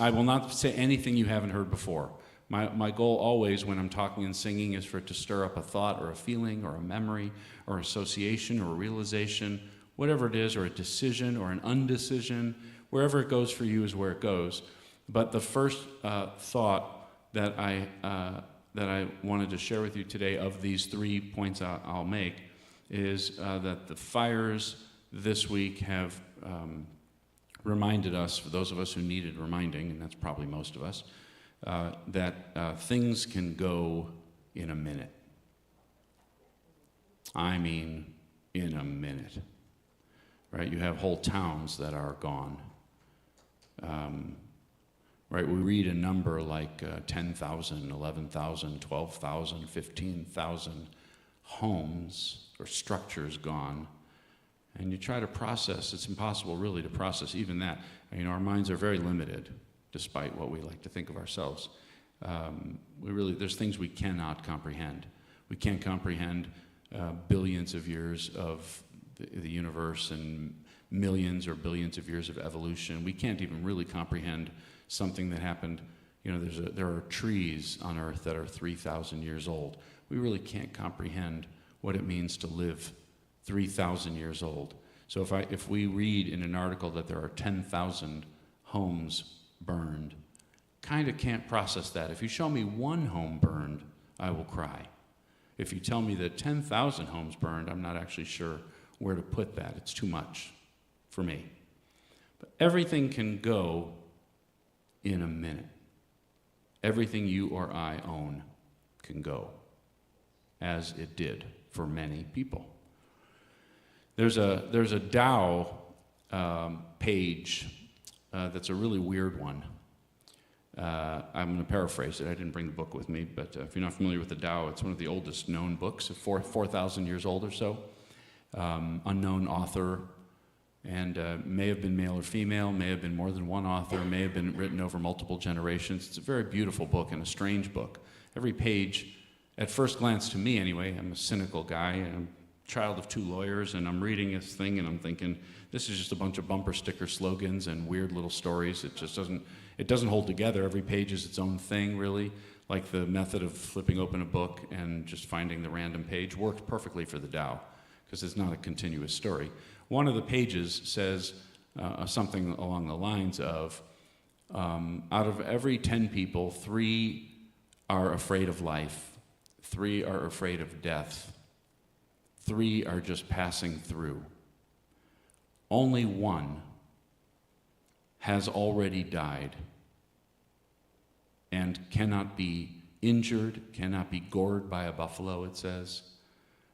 D: I will not say anything you haven't heard before. My goal always when I'm talking and singing is for it to stir up a thought or a feeling or a memory or association or a realization, whatever it is, or a decision or an undecision. Wherever it goes for you is where it goes. But the first thought that I wanted to share with you today of these 3 points I'll make is that the fires this week have reminded us, for those of us who needed reminding, and that's probably most of us, that things can go in a minute. I mean, in a minute. Right? You have whole towns that are gone. Right? We read a number like 10,000, 11,000, 12,000, 15,000 homes or structures gone. And you try to process, it's impossible really to process even that. Our minds are very limited, despite what we like to think of ourselves. There's things we cannot comprehend. We can't comprehend billions of years of the universe and millions or billions of years of evolution. We can't even really comprehend something that happened. There are trees on Earth that are 3,000 years old. We really can't comprehend what it means to live 3,000 years old. So if we read in an article that there are 10,000 homes burned, kind of can't process that. If you show me one home burned, I will cry. If you tell me that 10,000 homes burned, I'm not actually sure where to put that. It's too much for me. But everything can go in a minute. Everything you or I own can go, as it did for many people. There's a Tao page that's a really weird one. I'm going to paraphrase it. I didn't bring the book with me, but if you're not familiar with the Tao, it's one of the oldest known books, 4,000 years old or so. Unknown author, and may have been male or female, may have been more than one author, may have been written over multiple generations. It's a very beautiful book and a strange book. Every page, at first glance to me anyway, I'm a cynical guy, and I'm a child of 2 lawyers, and I'm reading this thing and I'm thinking, this is just a bunch of bumper sticker slogans and weird little stories. It just doesn't hold together. Every page is its own thing, really. Like the method of flipping open a book and just finding the random page works perfectly for the Tao, because it's not a continuous story. One of the pages says something along the lines of, out of every 10 people, 3 are afraid of life, 3 are afraid of death, 3 are just passing through. Only 1 has already died and cannot be injured, cannot be gored by a buffalo, it says,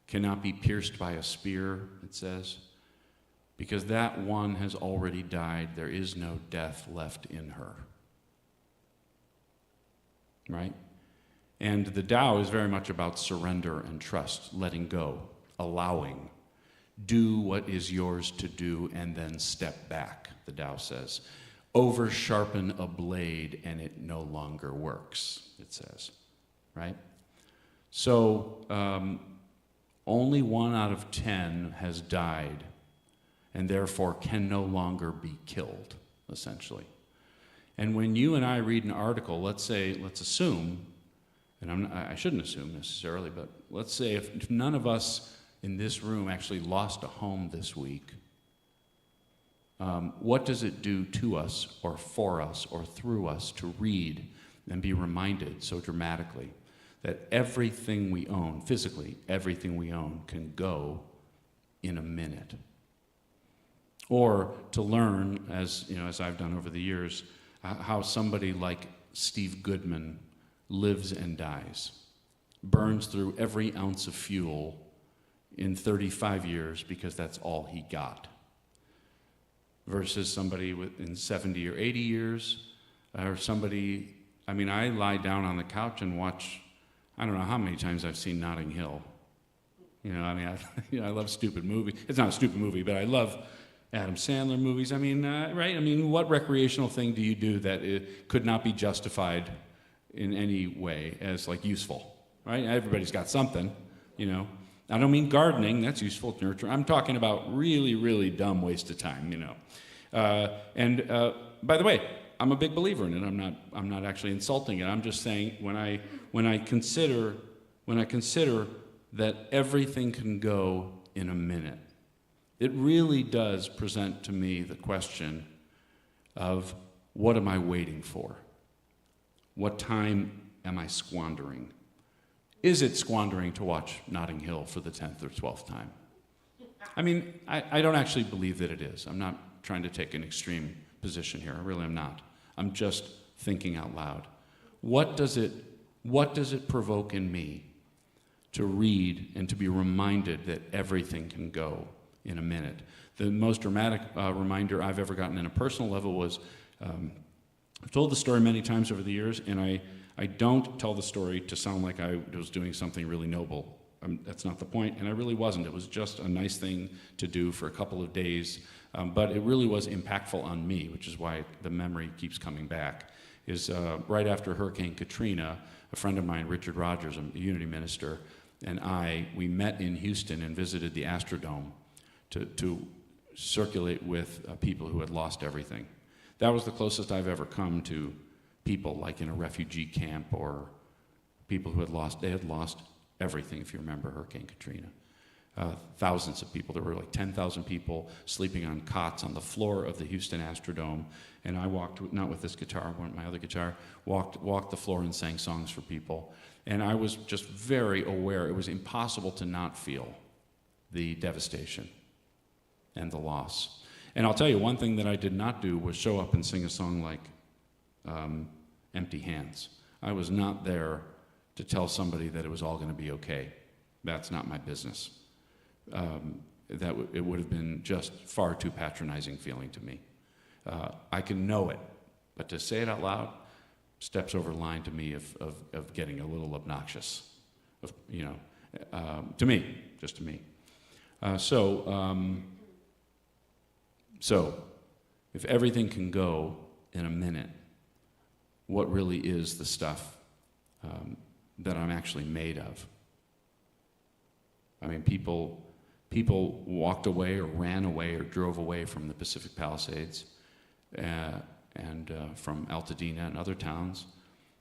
D: cannot be pierced by a spear, it says, because that one has already died. There is no death left in her. Right? And the Tao is very much about surrender and trust, letting go, allowing. Do what is yours to do and then step back, the Tao says. Over sharpen a blade and it no longer works, it says. Right? So, only 1 out of 10 has died and therefore can no longer be killed, essentially. And when you and I read an article, let's assume, and I shouldn't assume necessarily, but let's say if none of us in this room actually lost a home this week, what does it do to us or for us or through us to read and be reminded so dramatically that everything we own, physically, everything we own can go in a minute? Or to learn, as I've done over the years, how somebody like Steve Goodman lives and dies, burns through every ounce of fuel in 35 years because that's all he got, versus somebody in 70 or 80 years, or somebody, I lie down on the couch and watch, I don't know how many times I've seen Notting Hill. I love stupid movies. It's not a stupid movie, but I love Adam Sandler movies. Right? What recreational thing do you do that it could not be justified in any way as useful, right? Everybody's got something, I don't mean gardening, that's useful, nurture. I'm talking about really, really dumb waste of time, And by the way, I'm a big believer in it. I'm not actually insulting it. I'm just saying when I consider that everything can go in a minute, it really does present to me the question of What am I waiting for? What time am I squandering? Is it squandering to watch Notting Hill for the 10th or 12th time? I mean, I don't actually believe that it is. I'm not trying to take an extreme position here. I really am not. I'm just thinking out loud. What does it provoke in me to read and to be reminded that everything can go in a minute? The most dramatic reminder I've ever gotten in a personal level was, I've told the story many times over the years, and I don't tell the story to sound like I was doing something really noble. That's not the point, and I really wasn't. It was just a nice thing to do for a couple of days, but it really was impactful on me, which is why the memory keeps coming back. Is right after Hurricane Katrina, a friend of mine, Richard Rogers, a Unity minister, and we met in Houston and visited the Astrodome to circulate with people who had lost everything. That was the closest I've ever come to people like in a refugee camp or people who had lost everything, if you remember Hurricane Katrina. Thousands of people. There were like 10,000 people sleeping on cots on the floor of the Houston Astrodome. And I walked, not with this guitar, my other guitar, walked the floor and sang songs for people. And I was just very aware. It was impossible to not feel the devastation and the loss. And I'll tell you, one thing that I did not do was show up and sing a song like Empty Hands. I was not there to tell somebody that it was all going to be okay. That's not my business. It would have been just far too patronizing feeling to me. I can know it, but to say it out loud steps over the line to me of getting a little obnoxious, to me, just to me. So, if everything can go in a minute, what really is the stuff that I'm actually made of? I mean, people walked away or ran away or drove away from the Pacific Palisades and from Altadena and other towns,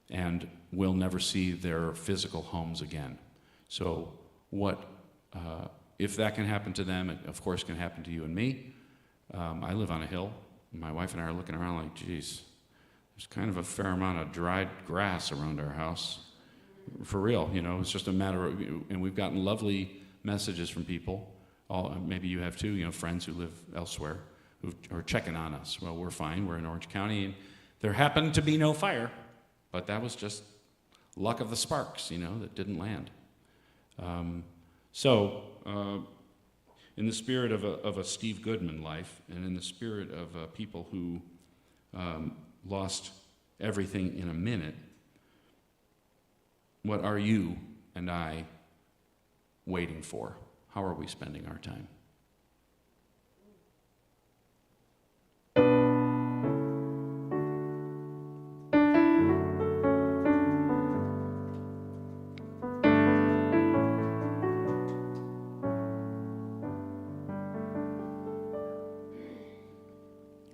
D: and will never see their physical homes again. So if that can happen to them, it of course can happen to you and me. I live on a hill. My wife and I are looking around like, geez, there's kind of a fair amount of dried grass around our house. For real, it's just a matter of, and we've gotten lovely messages from people, maybe you have too, friends who live elsewhere, who are checking on us. Well, we're fine, we're in Orange County, and there happened to be no fire, but that was just luck of the sparks, that didn't land. In the spirit of a Steve Goodman life, and in the spirit of people who lost everything in a minute, what are you and I waiting for? How are we spending our time?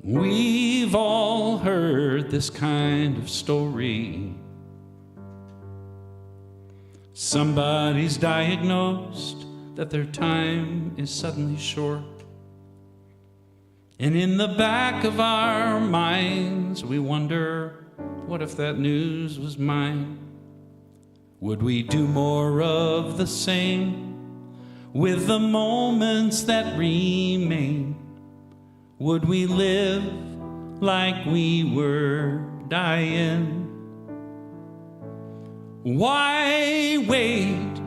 D: We've all heard this kind of story. Somebody's diagnosed that their time is suddenly short. And in the back of our minds, we wonder, what if that news was mine? Would we do more of the same with the moments that remain? Would we live like we were dying? Why wait?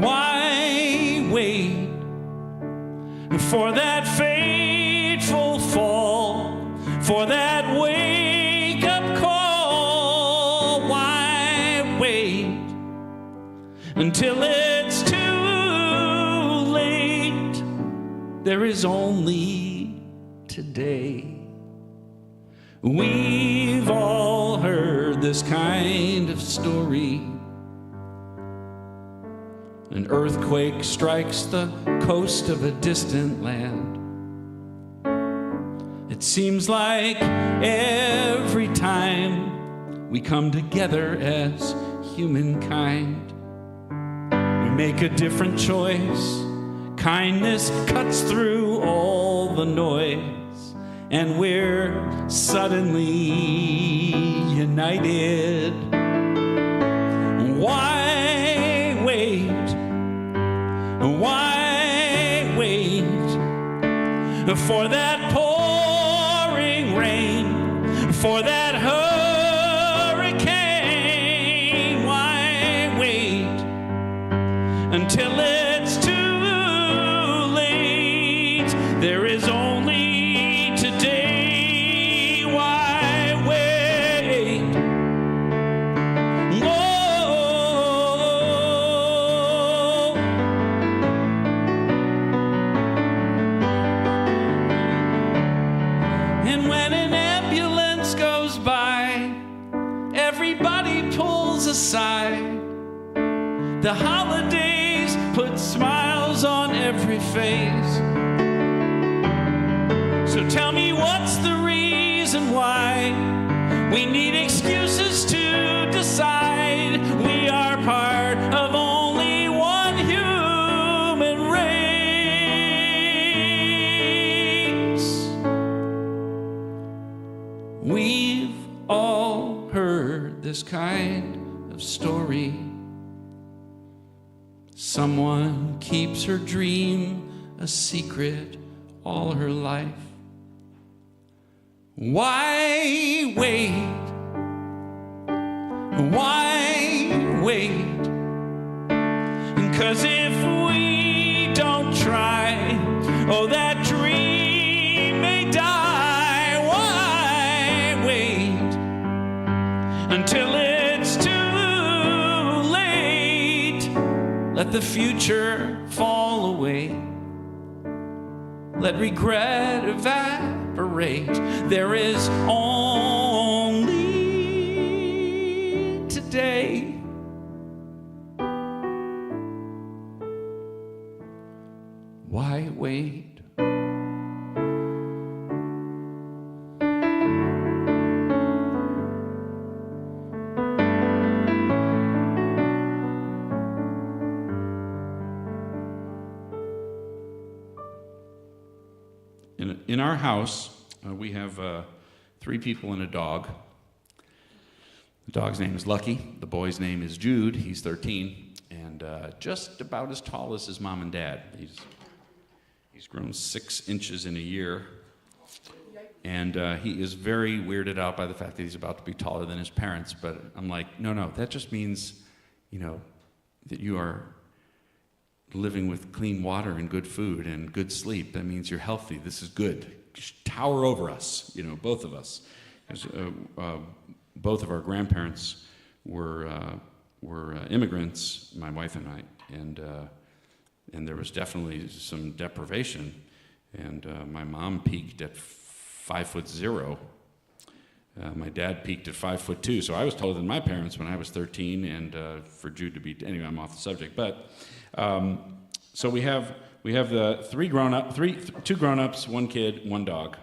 D: Why wait for that fateful fall, for that wake-up call? Why wait until it's too late? There is only today. We've all heard this kind of story. An earthquake strikes the coast of a distant land. It seems like every time we come together as humankind, we make a different choice. Kindness cuts through all the noise, and we're suddenly united. Why wait? Why wait for that pouring rain, for that hurricane? Why wait until it's too late? There is only today. Why wait? Oh. And when an ambulance goes by, everybody pulls aside. The holidays put smiles on every face. So tell me, what's the reason why we need excuses to decide we are part of only one human race? We've all heard this kind of story. Someone keeps her dream a secret all her life. Why wait? Why wait? 'Cause if we don't try, oh, that dream may die. Why wait until it's too late? Let the future fall away. Let regret evaporate. There is only today. Why wait? In our house, we have 3 people and a dog. The dog's name is Lucky. The boy's name is Jude. He's 13 and just about as tall as his mom and dad. He's grown 6 inches in a year. And he is very weirded out by the fact that he's about to be taller than his parents. But I'm like, no, that just means, that you are living with clean water and good food and good sleep. That means you're healthy. This is good. Just tower over us, both of us. Both of our grandparents were immigrants, my wife and I, and there was definitely some deprivation. And my mom peaked at 5'0". My dad peaked at 5'2". So I was taller than my parents when I was 13, and for Jude to be, anyway, I'm off the subject. But so we have the 2 grown-ups, 1 kid, 1 dog.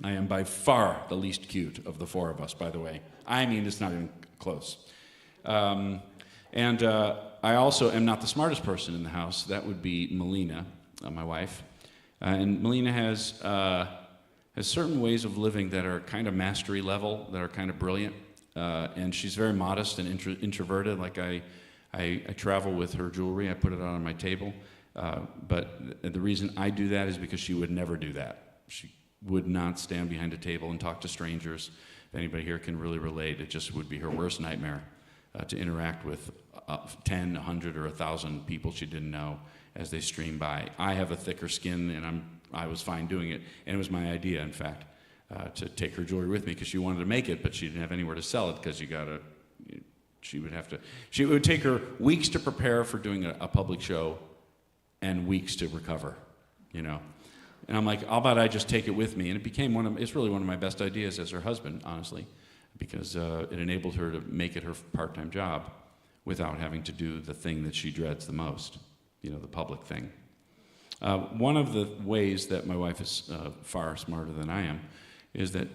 D: I am by far the least cute of the 4 of us, by the way. I mean, it's not even close. And I also am not the smartest person in the house. That would be Melina, my wife. And Melina has certain ways of living that are kind of mastery level, that are kind of brilliant. And she's very modest and introverted. Like I travel with her jewelry. I put it on my table. But the reason I do that is because she would never do that. She would not stand behind a table and talk to strangers. If anybody here can really relate, it just would be her worst nightmare to interact with 10, 100, or 1,000 people she didn't know as they stream by. I have a thicker skin, and I was fine doing it. And it was my idea, in fact, to take her jewelry with me because she wanted to make it, but she didn't have anywhere to sell it because it would take her weeks to prepare for doing a public show and weeks to recover, And I'm like, how about I just take it with me? And it became it's really one of my best ideas as her husband, honestly, because it enabled her to make it her part-time job without having to do the thing that she dreads the most, the public thing. One of the ways that my wife is far smarter than I am is that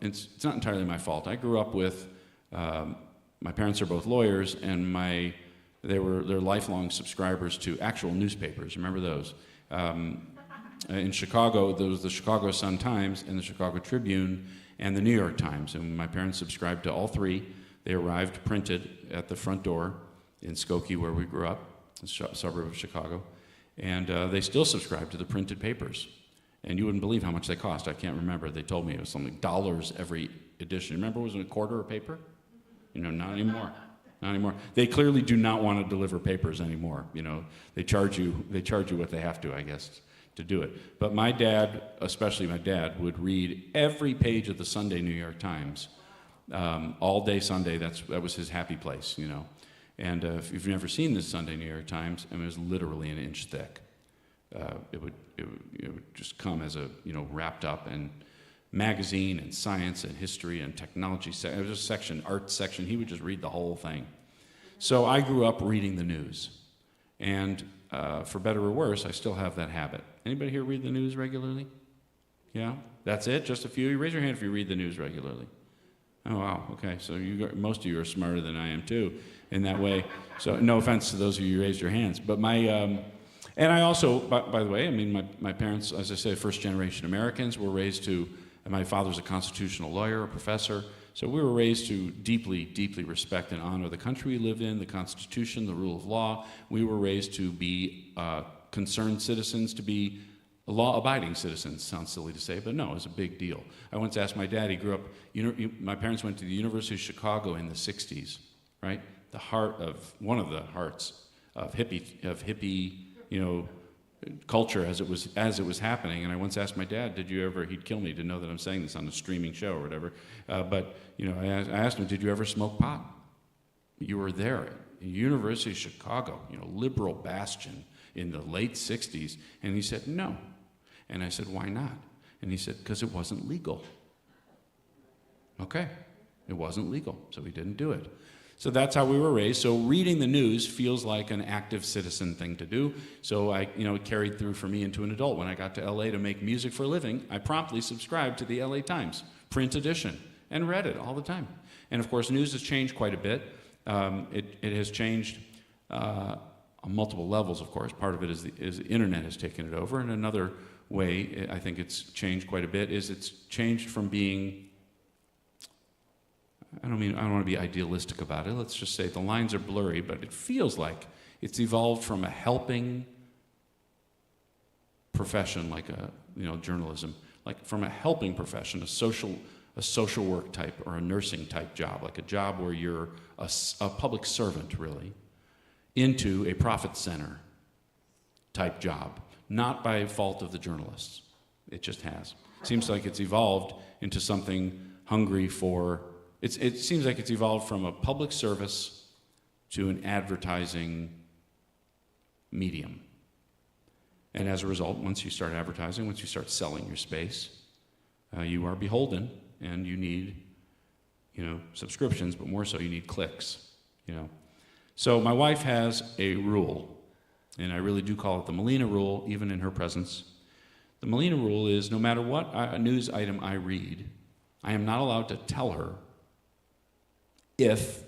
D: it's not entirely my fault. I grew up with, my parents are both lawyers, and they're lifelong subscribers to actual newspapers. Remember those? in Chicago, there was the Chicago Sun-Times and the Chicago Tribune and the New York Times. And my parents subscribed to all three. They arrived printed at the front door in Skokie, where we grew up, a suburb of Chicago. And they still subscribe to the printed papers. And you wouldn't believe how much they cost. I can't remember. They told me it was something dollars every edition. Remember, it was a quarter a paper? You know, not anymore. Not anymore. They clearly do not want to deliver papers anymore. You know, they charge you what they have to, I guess, to do it. But my dad, especially my dad, would read every page of the Sunday New York Times all day Sunday. That was his happy place, you know. And if you've never seen this Sunday New York Times, I mean, it was literally an inch thick. It would just come as a, you know, wrapped up and magazine and science and history and technology. There was a section, art section. He would just read the whole thing. So I grew up reading the news. And for better or worse, I still have that habit. Anybody here read the news regularly? Yeah? That's it? Just a few? Raise your hand if you read the news regularly. Oh, wow. Okay. So most of you are smarter than I am, too, in that way. So no offense to those of you who raised your hands. But and I also, by the way, I mean, my parents, as I say, first-generation Americans, were raised to, and my father's a constitutional lawyer, a professor, so we were raised to deeply, deeply respect and honor the country we live in, the Constitution, the rule of law. We were raised to be concerned citizens, to be law-abiding citizens. Sounds silly to say, but no, it's a big deal. I once asked my dad, he grew up, my parents went to the University of Chicago in the 60s, right? The heart of, one of the hearts of hippie, you know, culture as it was happening. And I once asked my dad, he'd kill me to know that I'm saying this on a streaming show or whatever, but, you know, I asked him, did you ever smoke pot? You were there at the University of Chicago, you know, liberal bastion in the late 60s, and he said, no. And I said, why not? And he said, because it wasn't legal. Okay, it wasn't legal, so he didn't do it. So that's how we were raised. So reading the news feels like an active citizen thing to do. So it carried through for me into an adult. When I got to LA to make music for a living, I promptly subscribed to the LA Times, print edition, and read it all the time. And of course, news has changed quite a bit. It has changed on multiple levels, of course. Part of it is the internet has taken it over. And another way I think it's changed quite a bit is it's changed from being, I don't want to be idealistic about it. Let's just say the lines are blurry, but it feels like it's evolved from a helping profession, like journalism, like from a helping profession, a social work type or a nursing type job, like a job where you're a public servant, really, into a profit center type job, not by fault of the journalists. It just has. Seems like it's evolved into something hungry for. It seems like it's evolved from a public service to an advertising medium. And as a result, once you start advertising, once you start selling your space, you are beholden, and you need, subscriptions, but more so you need clicks, So my wife has a rule, and I really do call it the Melina rule, even in her presence. The Melina rule is no matter what news item I read, I am not allowed to tell her if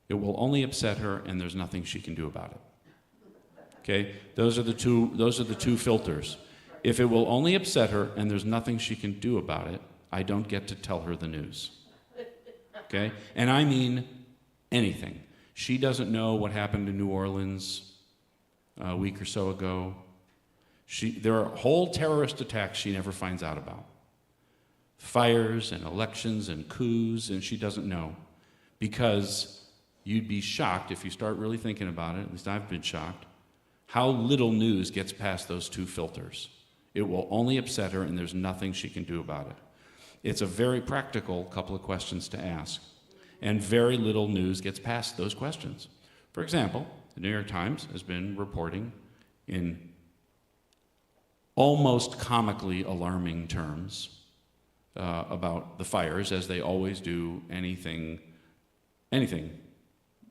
D: it will only upset her and there's nothing she can do about it. Okay? Those are the two filters. If it will only upset her and there's nothing she can do about it, I don't get to tell her the news. Okay? And I mean anything. She doesn't know what happened in New Orleans a week or so ago. There are whole terrorist attacks she never finds out about. Fires and elections and coups, and she doesn't know. Because you'd be shocked if you start really thinking about it, at least I've been shocked, how little news gets past those two filters. It will only upset her and there's nothing she can do about it. It's a very practical couple of questions to ask. And very little news gets past those questions. For example, the New York Times has been reporting in almost comically alarming terms about the fires, as they always do anything,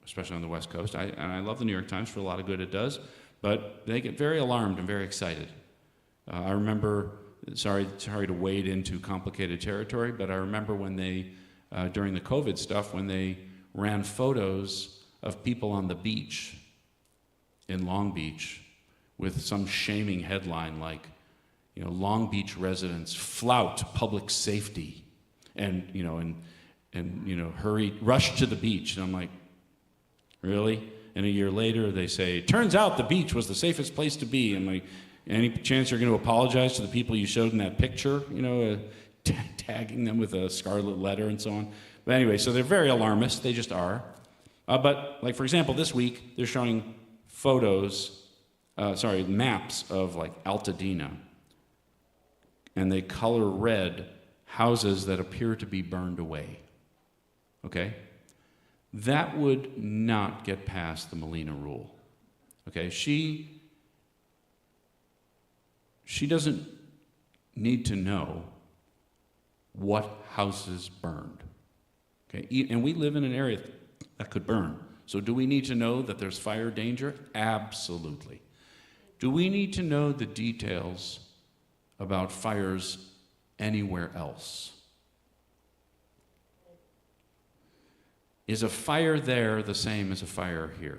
D: especially on the West Coast. And I love the New York Times for a lot of good it does, but they get very alarmed and very excited. I remember, sorry to wade into complicated territory, but I remember when they, during the COVID stuff, when they ran photos of people on the beach in Long Beach with some shaming headline like, Long Beach residents flout public safety and rush to the beach. And I'm like, really? And a year later they say, turns out the beach was the safest place to be. I'm like, any chance you're going to apologize to the people you showed in that picture? Tagging them with a scarlet letter and so on. But anyway, so they're very alarmist. They just are. But like, for example, this week they're showing maps of like Altadena. And they color red houses that appear to be burned away. Okay? That would not get past the Molina rule. Okay? She doesn't need to know what houses burned. Okay? And we live in an area that could burn. So do we need to know that there's fire danger? Absolutely. Do we need to know the details about fires anywhere else? Is a fire there the same as a fire here?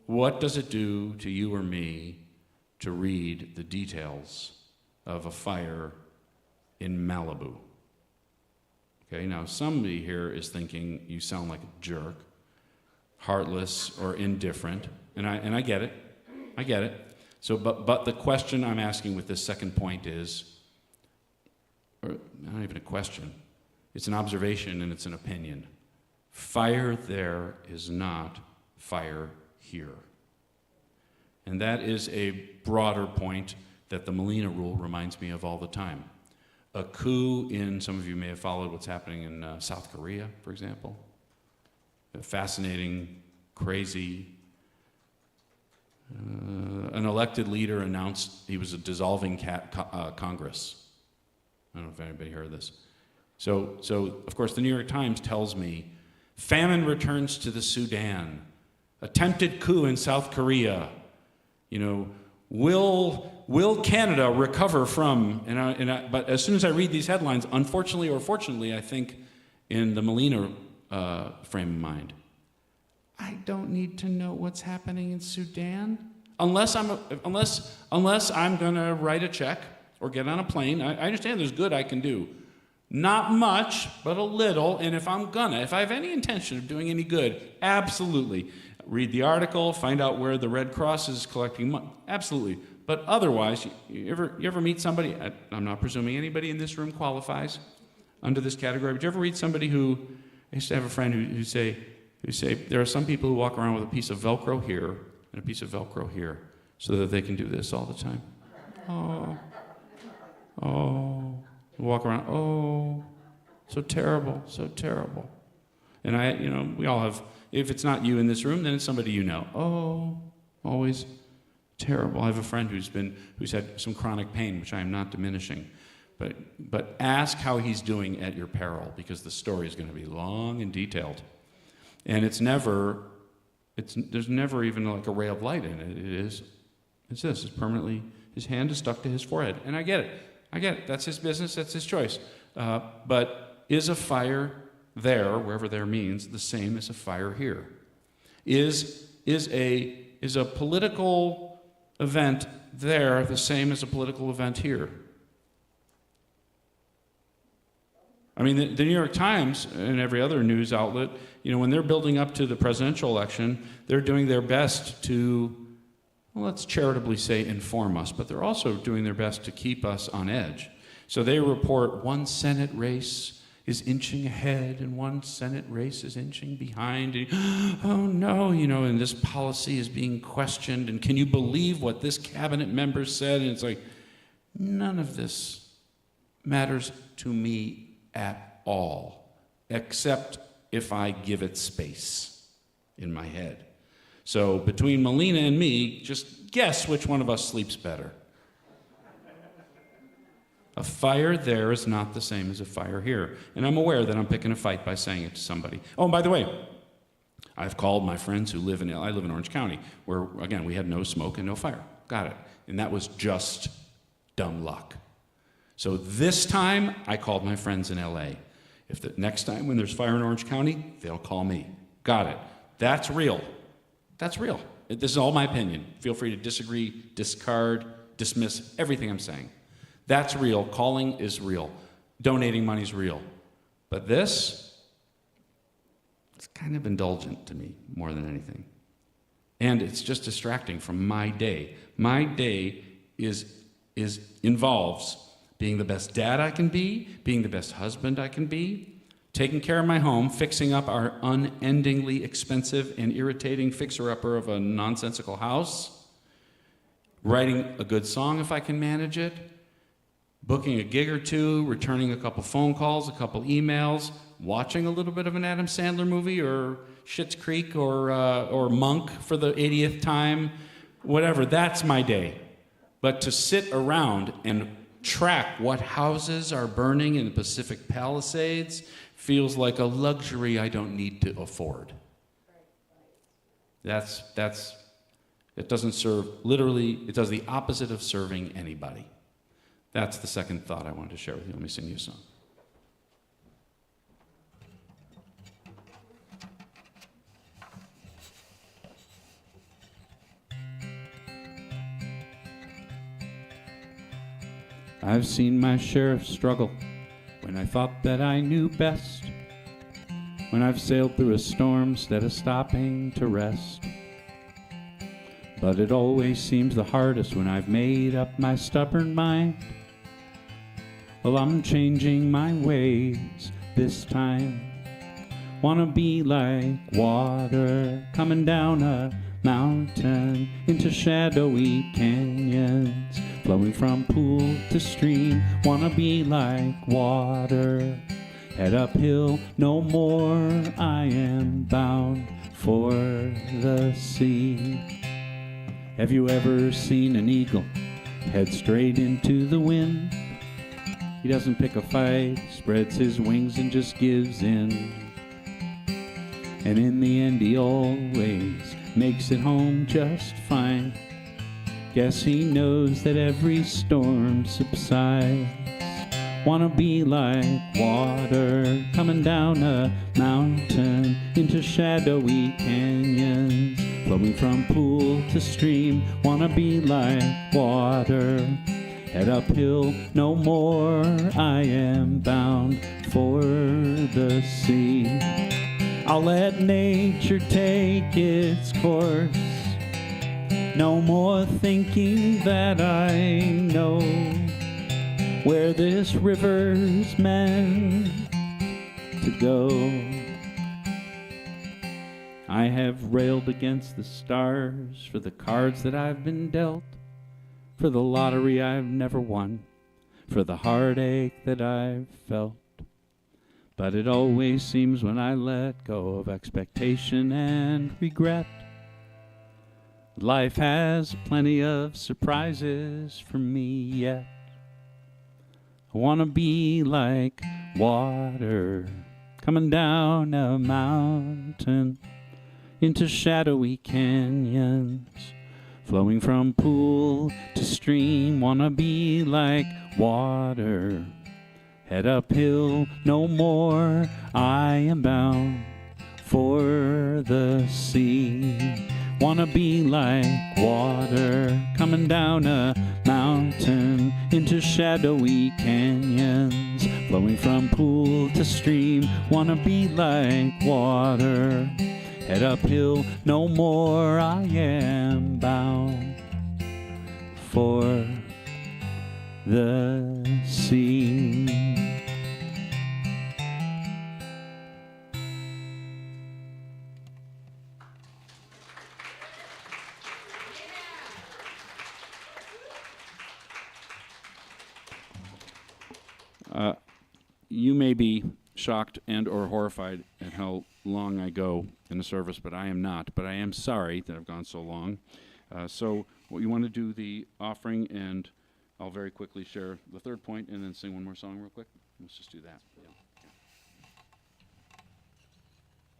D: What does it do to you or me to read the details of a fire in Malibu? Okay, now somebody here is thinking you sound like a jerk, heartless or indifferent, and I get it. I get it. So, but the question I'm asking with this second point is, or not even a question, it's an observation and it's an opinion. Fire there is not fire here. And that is a broader point that the Molina rule reminds me of all the time. A coup some of you may have followed what's happening in South Korea, for example. A fascinating, crazy. An elected leader announced he was dissolving Congress. I don't know if anybody heard this. So of course, the New York Times tells me, famine returns to the Sudan, attempted coup in South Korea. Will Canada recover from? But as soon as I read these headlines, unfortunately or fortunately, I think in the Molina frame of mind. I don't need to know what's happening in Sudan unless I'm going to write a check or get on a plane. I understand there's good I can do. Not much, but a little. And if I have any intention of doing any good, absolutely. Read the article, find out where the Red Cross is collecting money. Absolutely. But otherwise, you ever meet somebody, I'm not presuming anybody in this room qualifies under this category, but you ever read somebody I used to have a friend who say, there are some people who walk around with a piece of Velcro here and a piece of Velcro here so that they can do this all the time. Oh, walk around, so terrible, so terrible. And we all have, if it's not you in this room, then it's somebody you know. Always terrible. I have a friend who's had some chronic pain, which I am not diminishing. But ask how he's doing at your peril, because the story is going to be long and detailed. And there's never even like a ray of light in it. It's permanently, his hand is stuck to his forehead. And I get it. That's his business, that's his choice. But is a fire there, wherever there means, the same as a fire here? Is a political event there the same as a political event here? I mean, the New York Times and every other news outlet, when they're building up to the presidential election, they're doing their best to, let's charitably say, inform us, but they're also doing their best to keep us on edge. So they report one Senate race is inching ahead and one Senate race is inching behind. And, oh no, and this policy is being questioned. And can you believe what this cabinet member said? And it's like, none of this matters to me at all, except if I give it space in my head. So between Molina and me, just guess which one of us sleeps better. A fire there is not the same as a fire here. And I'm aware that I'm picking a fight by saying it to somebody. Oh, and by the way, I've called my friends who I live in Orange County, where, again, we had no smoke and no fire. Got it. And that was just dumb luck. So this time, I called my friends in LA. If the next time when there's fire in Orange County, they'll call me. Got it. That's real. That's real. This is all my opinion. Feel free to disagree, discard, dismiss everything I'm saying. That's real. Calling is real. Donating money is real. But this, it's kind of indulgent to me more than anything. And it's just distracting from my day. My day involves being the best dad I can be, being the best husband I can be, taking care of my home, fixing up our unendingly expensive and irritating fixer-upper of a nonsensical house, writing a good song if I can manage it, booking a gig or two, returning a couple phone calls, a couple emails, watching a little bit of an Adam Sandler movie or Schitt's Creek or Monk for the 80th time, whatever. That's my day. But to sit around and track what houses are burning in the Pacific Palisades feels like a luxury I don't need to afford. It doesn't serve, literally, it does the opposite of serving anybody. That's the second thought I wanted to share with you. Let me sing you a song. I've seen my share of struggle when I thought that I knew best, when I've sailed through a storm instead of stopping to rest. But it always seems the hardest when I've made up my stubborn mind. Well, I'm changing my ways this time. Wanna be like water coming down a mountain into shadowy canyons, flowing from pool to stream. Wanna be like water, head uphill no more. I am bound for the sea. Have you ever seen an eagle head straight into the wind? He doesn't pick a fight, spreads his wings and just gives in. And in the end he always makes it home just fine. Guess he knows that every storm subsides. Wanna be like water coming down a mountain into shadowy canyons, flowing from pool to stream. Wanna be like water, head uphill no more. I am bound for the sea. I'll let nature take its course. No more thinking that I know where this river's meant to go. I have railed against the stars for the cards that I've been dealt, for the lottery I've never won, for the heartache that I've felt. But it always seems when I let go of expectation and regret, life has plenty of surprises for me yet. I wanna be like water coming down a mountain into shadowy canyons, flowing from pool to stream. Wanna be like water, head uphill no more. I am bound for the sea. Wanna be like water coming down a mountain into shadowy canyons, flowing from pool to stream. Wanna be like water, head uphill no more. I am bound for the sea. You may be shocked and or horrified at how long I go in the service, but I am not. But I am sorry that I've gone so long. So you want to do the offering, and I'll very quickly share the third point and then sing one more song real quick. Let's just do that. Yeah.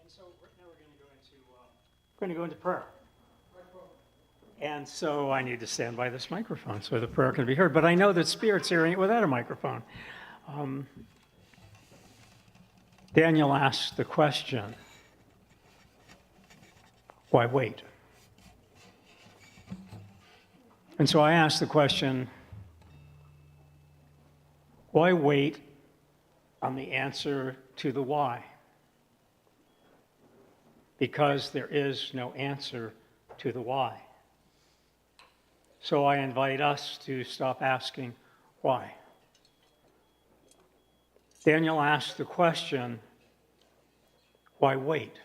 B: And so now we're going to go into prayer. And so I need to stand by this microphone so the prayer can be heard. But I know that Spirit's hearing it without a microphone. Daniel asked the question, why wait? And so I asked the question, why wait on the answer to the why? Because there is no answer to the why. So I invite us to stop asking why. Daniel asked the question, why wait?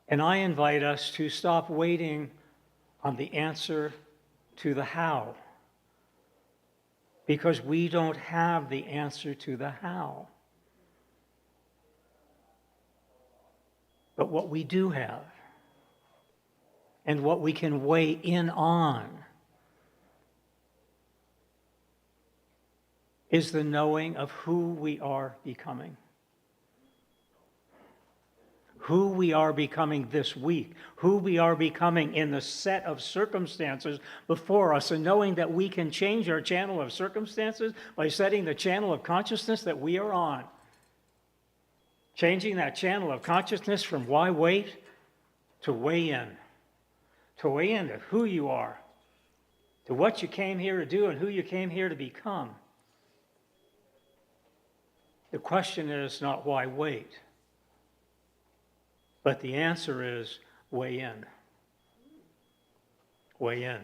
B: And I invite us to stop waiting on the answer to the how, because we don't have the answer to the how. But what we do have, and what we can weigh in on, is the knowing of who we are becoming. Who we are becoming this week, who we are becoming in the set of circumstances before us, and knowing that we can change our channel of circumstances by setting the channel of consciousness that we are on. Changing that channel of consciousness from why wait to weigh in. To weigh in to who you are, to what you came here to do and who you came here to become. The question is not why wait, but the answer is weigh in. Weigh in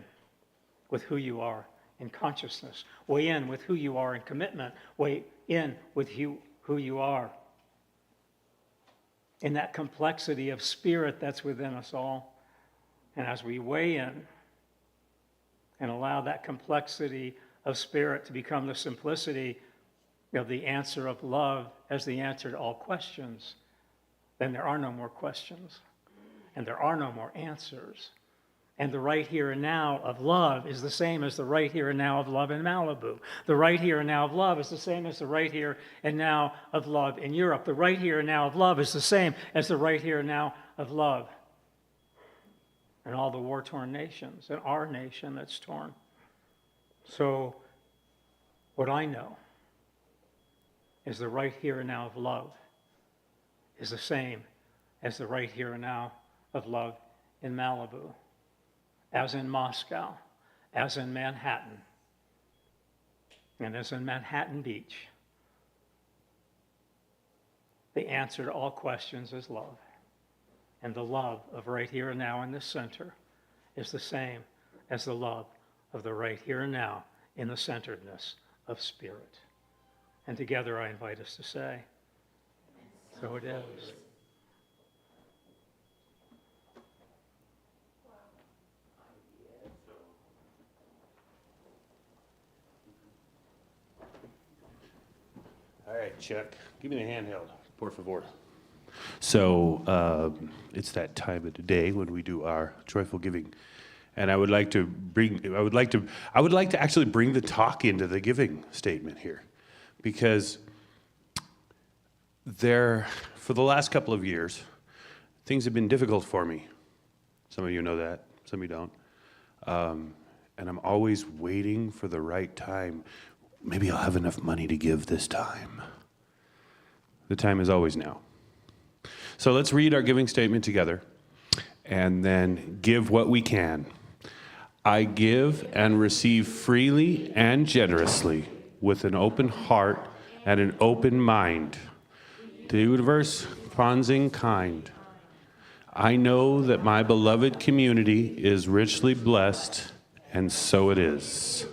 B: with who you are in consciousness. Weigh in with who you are in commitment. Weigh in with who you are in that complexity of spirit that's within us all. And as we weigh in and allow that complexity of spirit to become the simplicity of the answer of love as the answer to all questions, then there are no more questions and there are no more answers. And the right here and now of love is the same as the right here and now of love in Malibu. The right here and now of love is the same as the right here and now of love in Europe. The right here and now of love is the same as the right here and now of love in all the war-torn nations and our nation that's torn. So what I know is the right here and now of love is the same as the right here and now of love in Malibu, as in Moscow, as in Manhattan, and as in Manhattan Beach. The answer to all questions is love. And the love of right here and now in the center is the same as the love of the right here and now in the centeredness of spirit. And together I invite us to say, so it is.
K: All right, Chuck, give me the handheld, por favor. So it's that time of the day when we do our joyful giving, and I would like to actually bring the talk into the giving statement here, because for the last couple of years, things have been difficult for me. Some of you know that, some of you don't, and I'm always waiting for the right time. Maybe I'll have enough money to give this time. The time is always now. So let's read our giving statement together and then give what we can. I give and receive freely and generously with an open heart and an open mind. The universe pronzing kind. I know that my beloved community is richly blessed, and so it is.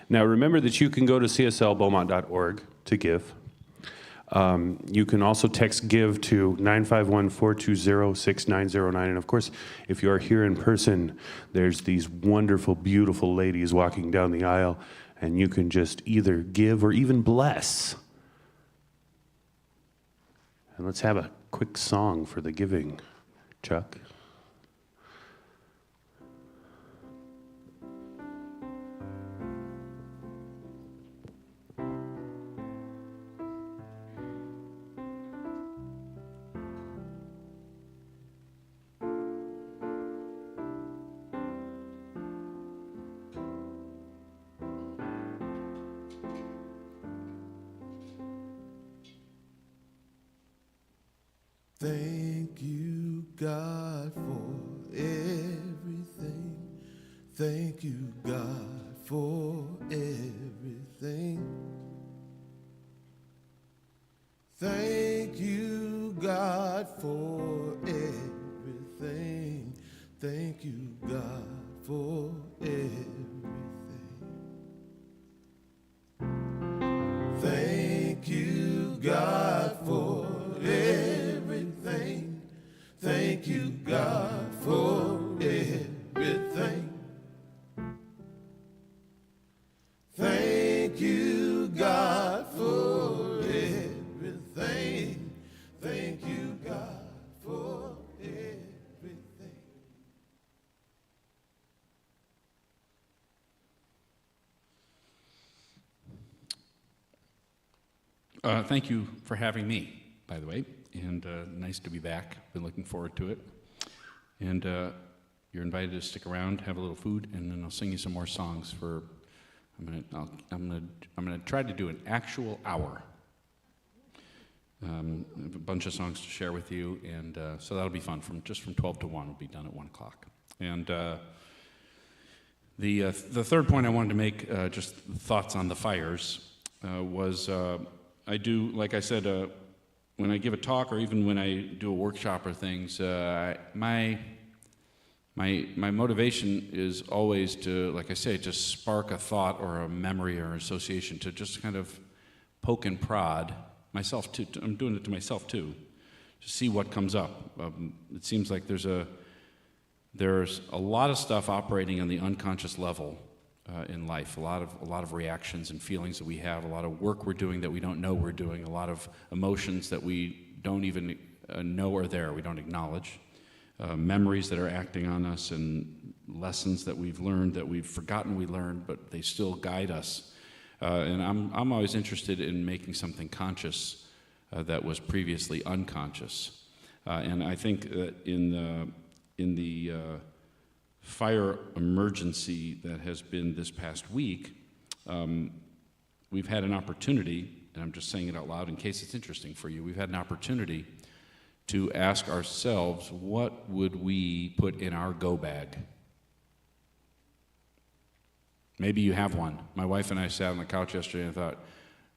K: Now remember that you can go to cslbeaumont.org to give. You can also text GIVE to 951-420-6909. And of course, if you are here in person, there's these wonderful, beautiful ladies walking down the aisle, and you can just either give or even bless. And let's have a quick song for the giving, Chuck.
I: Thank you, God, for everything. Thank you, God, for everything. Thank you, God, for everything. Thank you, God, for everything. Thank you, God, for everything. Thank you, God, for everything. Thank you, God, for everything. Thank you, God, for everything.
D: Thank you for having me, by the way, and nice to be back. Been looking forward to it. And you're invited to stick around, have a little food, and then I'll sing you some more songs for. I'm gonna try to do an actual hour. I have a bunch of songs to share with you, and so that'll be fun. From 12 to 1, we'll be done at 1 o'clock. And the third point I wanted to make, just thoughts on the fires, was I do, like I said, when I give a talk or even when I do a workshop or things, my motivation is always to, like I say, just spark a thought or a memory or association, to just kind of poke and prod myself too. I'm doing it to myself too, to see what comes up. It seems like there's a lot of stuff operating on the unconscious level in life. A lot of reactions and feelings that we have. A lot of work we're doing that we don't know we're doing. A lot of emotions that we don't even know are there. We don't acknowledge. Memories that are acting on us, and lessons that we've learned that we've forgotten we learned, but they still guide us. And I'm always interested in making something conscious that was previously unconscious. And I think that in the fire emergency that has been this past week, we've had an opportunity, and I'm just saying it out loud in case it's interesting for you, we've had an opportunity to ask ourselves, what would we put in our go bag? Maybe you have one. My wife and I sat on the couch yesterday and thought,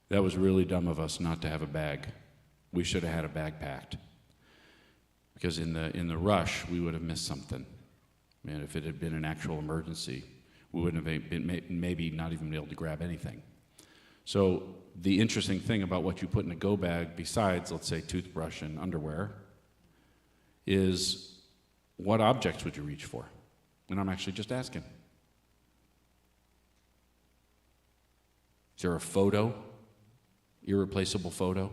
D: that was really dumb of us not to have a bag. We should have had a bag packed. Because in the rush, we would have missed something. And if it had been an actual emergency, we wouldn't have been, maybe not even been able to grab anything. So the interesting thing about what you put in a go bag, besides, let's say, toothbrush and underwear, is what objects would you reach for? And I'm actually just asking. Is there a photo? Irreplaceable photo?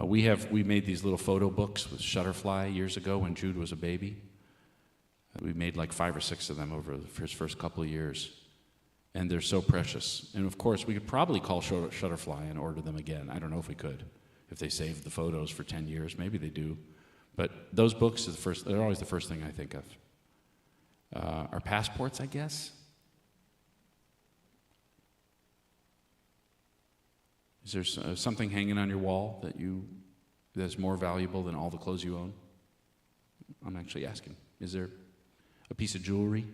D: We made these little photo books with Shutterfly years ago when Jude was a baby. We made like 5 or 6 of them over his first couple of years. And they're so precious. And of course, we could probably call Shutterfly and order them again. I don't know if we could. If they saved the photos for 10 years, maybe they do. But those books are they're always the first thing I think of. Our passports, I guess. Is there something hanging on your wall that's more valuable than all the clothes you own? I'm actually asking. Is there a piece of jewelry?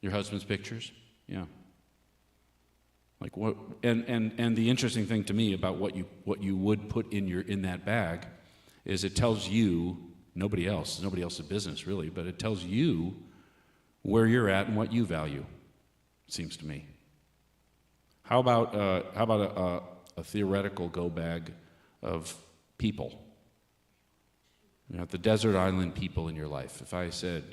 D: Your husband's pictures? Yeah. Like what? And the interesting thing to me about what you would put in that bag is it tells you, nobody else's business really, but it tells you where you're at and what you value. It seems to me. How about a theoretical go bag of people? The desert island people in your life. If I said,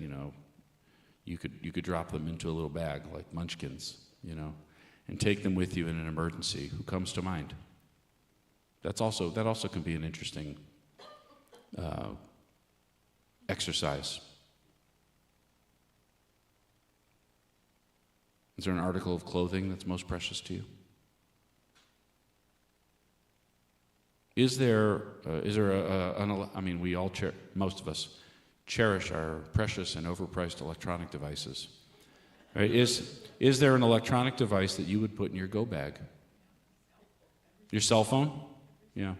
D: you could drop them into a little bag like Munchkins, and take them with you in an emergency. Who comes to mind? That also can be an interesting exercise. Is there an article of clothing that's most precious to you? Is there we all, most of us, cherish our precious and overpriced electronic devices. Right? Is there an electronic device that you would put in your go bag? Your cell phone? Yeah.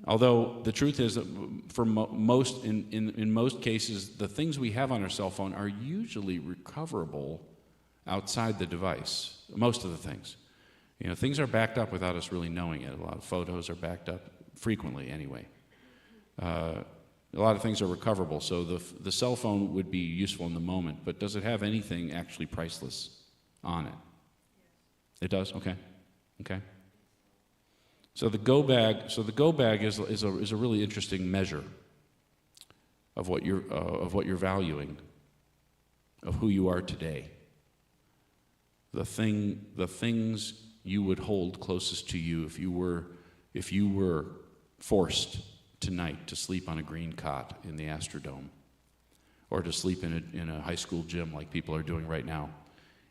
D: Although the truth is that for most, in most cases, the things we have on our cell phone are usually recoverable outside the device. Most of the things. You know, things are backed up without us really knowing it. A lot of photos are backed up frequently anyway. A lot of things are recoverable, so the cell phone would be useful in the moment, but does it have anything actually priceless on it? It does? Okay. Okay. So the go bag is a really interesting measure of what you're valuing, of who you are today. The things you would hold closest to you if you were forced tonight to sleep on a green cot in the Astrodome, or to sleep in a high school gym like people are doing right now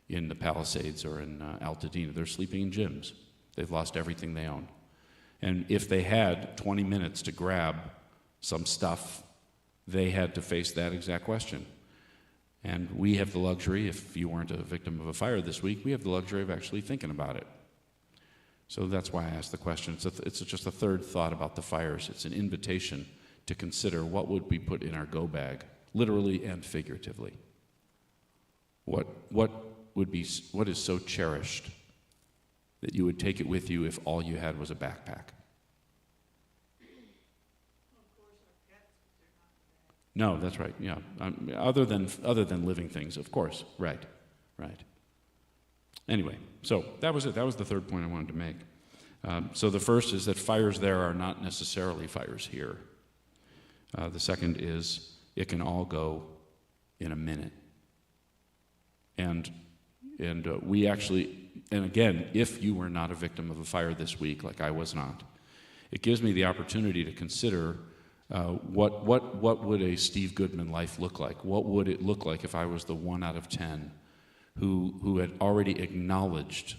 D: in the Palisades or in Altadena. They're sleeping in gyms. They've lost everything they own. And if they had 20 minutes to grab some stuff, they had to face that exact question. And we have the luxury, if you weren't a victim of a fire this week, we have the luxury of actually thinking about it. So that's why I asked the question. It's just a third thought about the fires. It's an invitation to consider what would we put in our go bag, literally and figuratively. What is so cherished that you would take it with you if all you had was a backpack? No, that's right. Yeah, other than living things, of course. Right. Anyway, so that was it. That was the third point I wanted to make. So the first is that fires there are not necessarily fires here. The second is it can all go in a minute. And we actually, and again, if you were not a victim of a fire this week, like I was not, it gives me the opportunity to consider what would a Steve Goodman life look like? What would it look like if I was the 1 out of 10 who had already acknowledged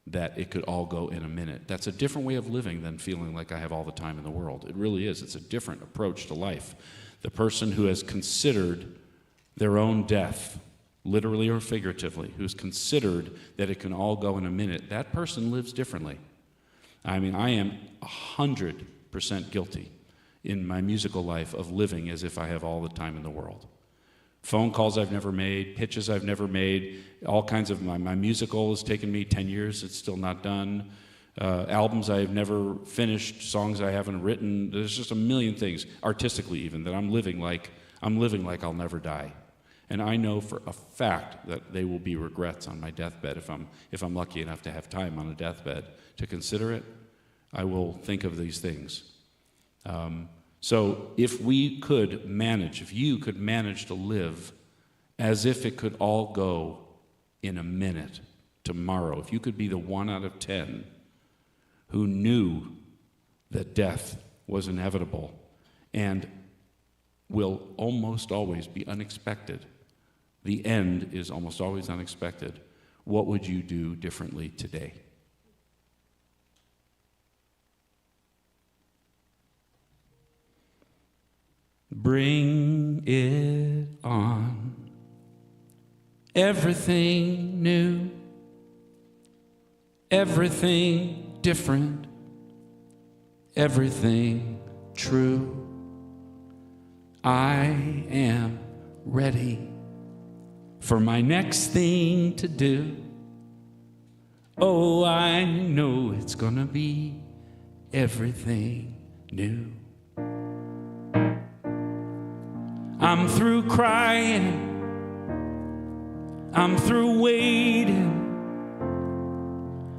D: that it could all go in a minute? That's a different way of living than feeling like I have all the time in the world. It really is. It's a different approach to life. The person who has considered their own death, literally or figuratively, who's considered that it can all go in a minute, that person lives differently. I mean, I am 100% guilty in my musical life of living as if I have all the time in the world. Phone calls I've never made, pitches I've never made, all kinds of, my musical has taken me 10 years, it's still not done. Albums I have never finished, songs I haven't written, there's just a million things, artistically even, that I'm living like I'll never die. And I know for a fact that they will be regrets on my deathbed if I'm lucky enough to have time on a deathbed to consider it. I will think of these things. So if you could manage to live as if it could all go in a minute tomorrow, if you could be the 1 out of 10 who knew that death was inevitable and will almost always be unexpected, the end is almost always unexpected, what would you do differently today? Bring it on. Everything new, everything different, everything true. I am ready for my next thing to do. Oh, I know it's gonna be everything new. I'm through crying, I'm through waiting,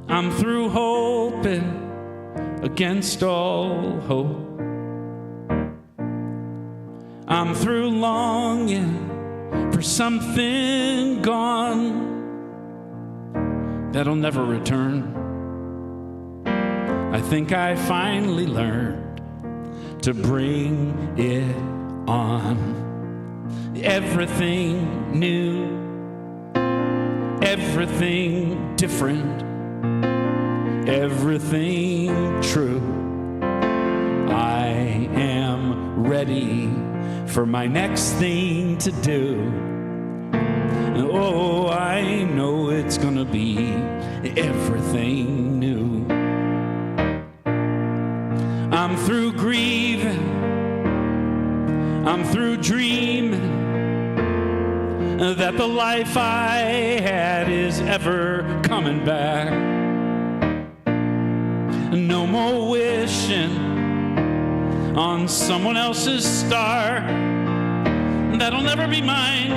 D: I'm through hoping against all hope. I'm through longing for something gone that'll never return. I think I finally learned to bring it on. Everything new, everything different, everything true. I am ready for my next thing to do. Oh, I know it's gonna be everything new. I'm through grieving, I'm through dreaming that the life I had is ever coming back. No more wishing on someone else's star that'll never be mine.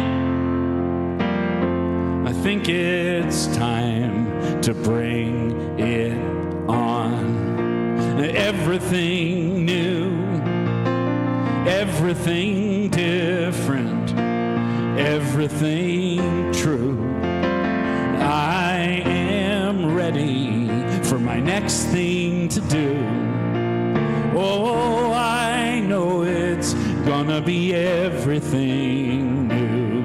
D: I think it's time to bring it on. Everything new, everything different, everything true. I am ready for my next thing to do. Oh, I know it's gonna be everything new.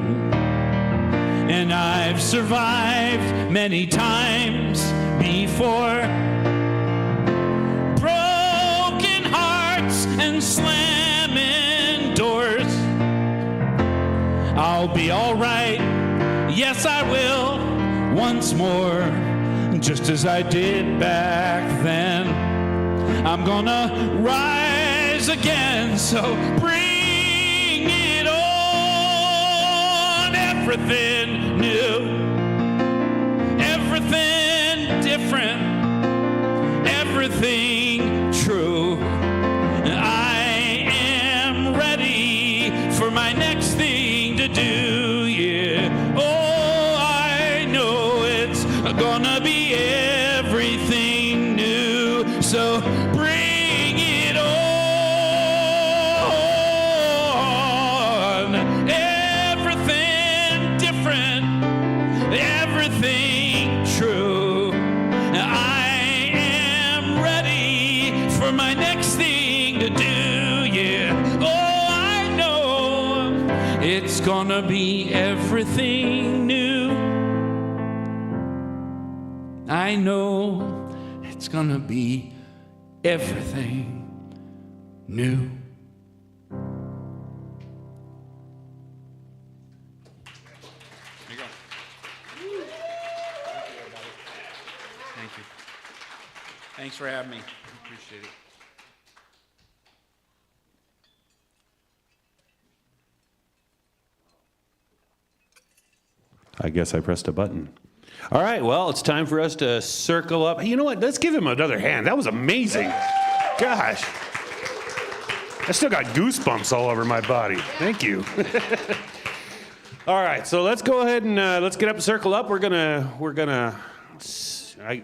D: And I've survived many times before. Broken hearts and slamming doors. I'll be all right, yes I will, once more, just as I did back then. I'm gonna rise again, so bring it on. Everything new, everything different, everything true. I am ready for my next thing to do, yeah. Oh, I know it's gonna be everything new, so bring it on. Everything different, everything true. I am ready for my next thing to do, yeah. Oh, I know it's gonna be everything new. I know it's gonna be everything new.
A: There you go. Thank you. Thanks for having me. Appreciate it.
K: I guess I pressed a button. All right, well, it's time for us to circle up. Hey, you know what? Let's give him another hand. That was amazing. Gosh. I still got goosebumps all over my body. Thank you. All right, so let's go ahead and let's get up and circle up. We're gonna
A: Sing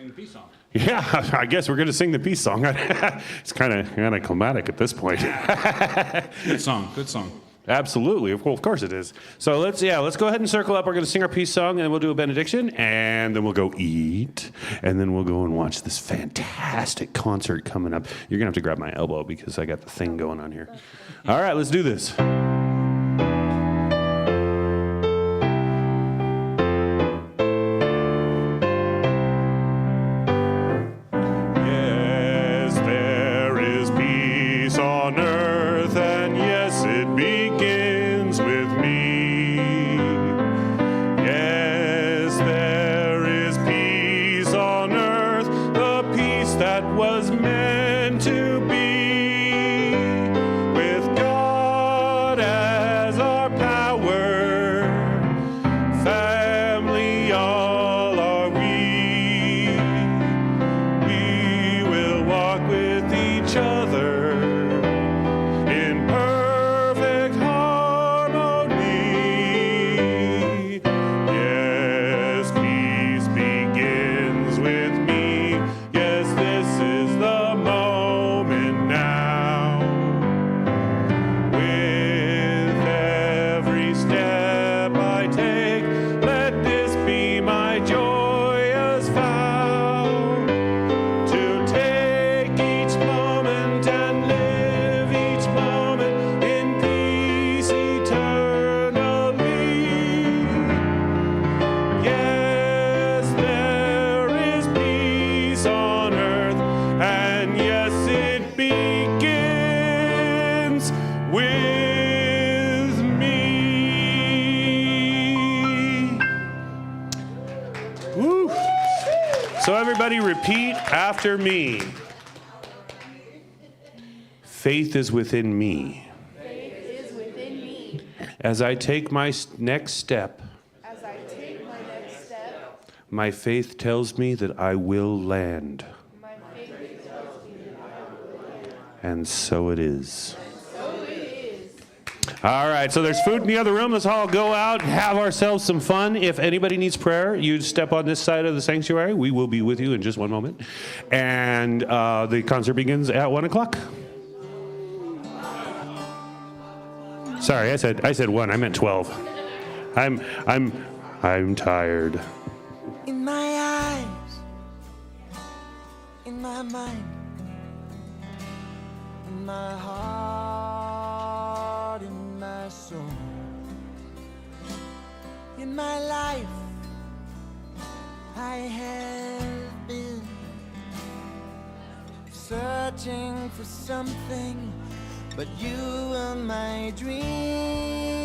A: the peace song.
K: yeah, I guess we're gonna sing the peace song. It's kind of anticlimactic at this point.
A: Good song, good song.
K: Absolutely. Well, of course it is. So let's go ahead and circle up. We're going to sing our peace song, and then we'll do a benediction, and then we'll go eat, and then we'll go and watch this fantastic concert coming up. You're going to have to grab my elbow because I got the thing going on here. All right, let's do this. Yes, there is peace on earth, and yes, it begins with me. Yes, there is peace on earth, the peace that was meant to be. With God as our power, family all are we. We will walk with each other in perfect harmony. Yes, peace begins with me. Yes, this is the moment now. With every step I take, let this be my joyous vow. To take each moment and live each moment in peace eternally. Yes, there is peace on earth, and yes, it begins with me. Woo. So everybody repeat after me. Faith is within me.
L: Faith is within me.
K: As I take my next step,
L: As I take my next step,
K: my faith tells me that I will land.
L: my faith tells me that I will land.
K: And so it is.
L: So it is.
K: All right, so there's food in the other room. Let's all go out and have ourselves some fun. If anybody needs prayer, you step on this side of the sanctuary. We will be with you in just one moment. And the concert begins at 1 o'clock. Sorry, I said 1. I meant 12. I'm tired.
I: In my eyes, in my mind, in my heart, in my soul, in my life, I have been searching for something, but you were my dream.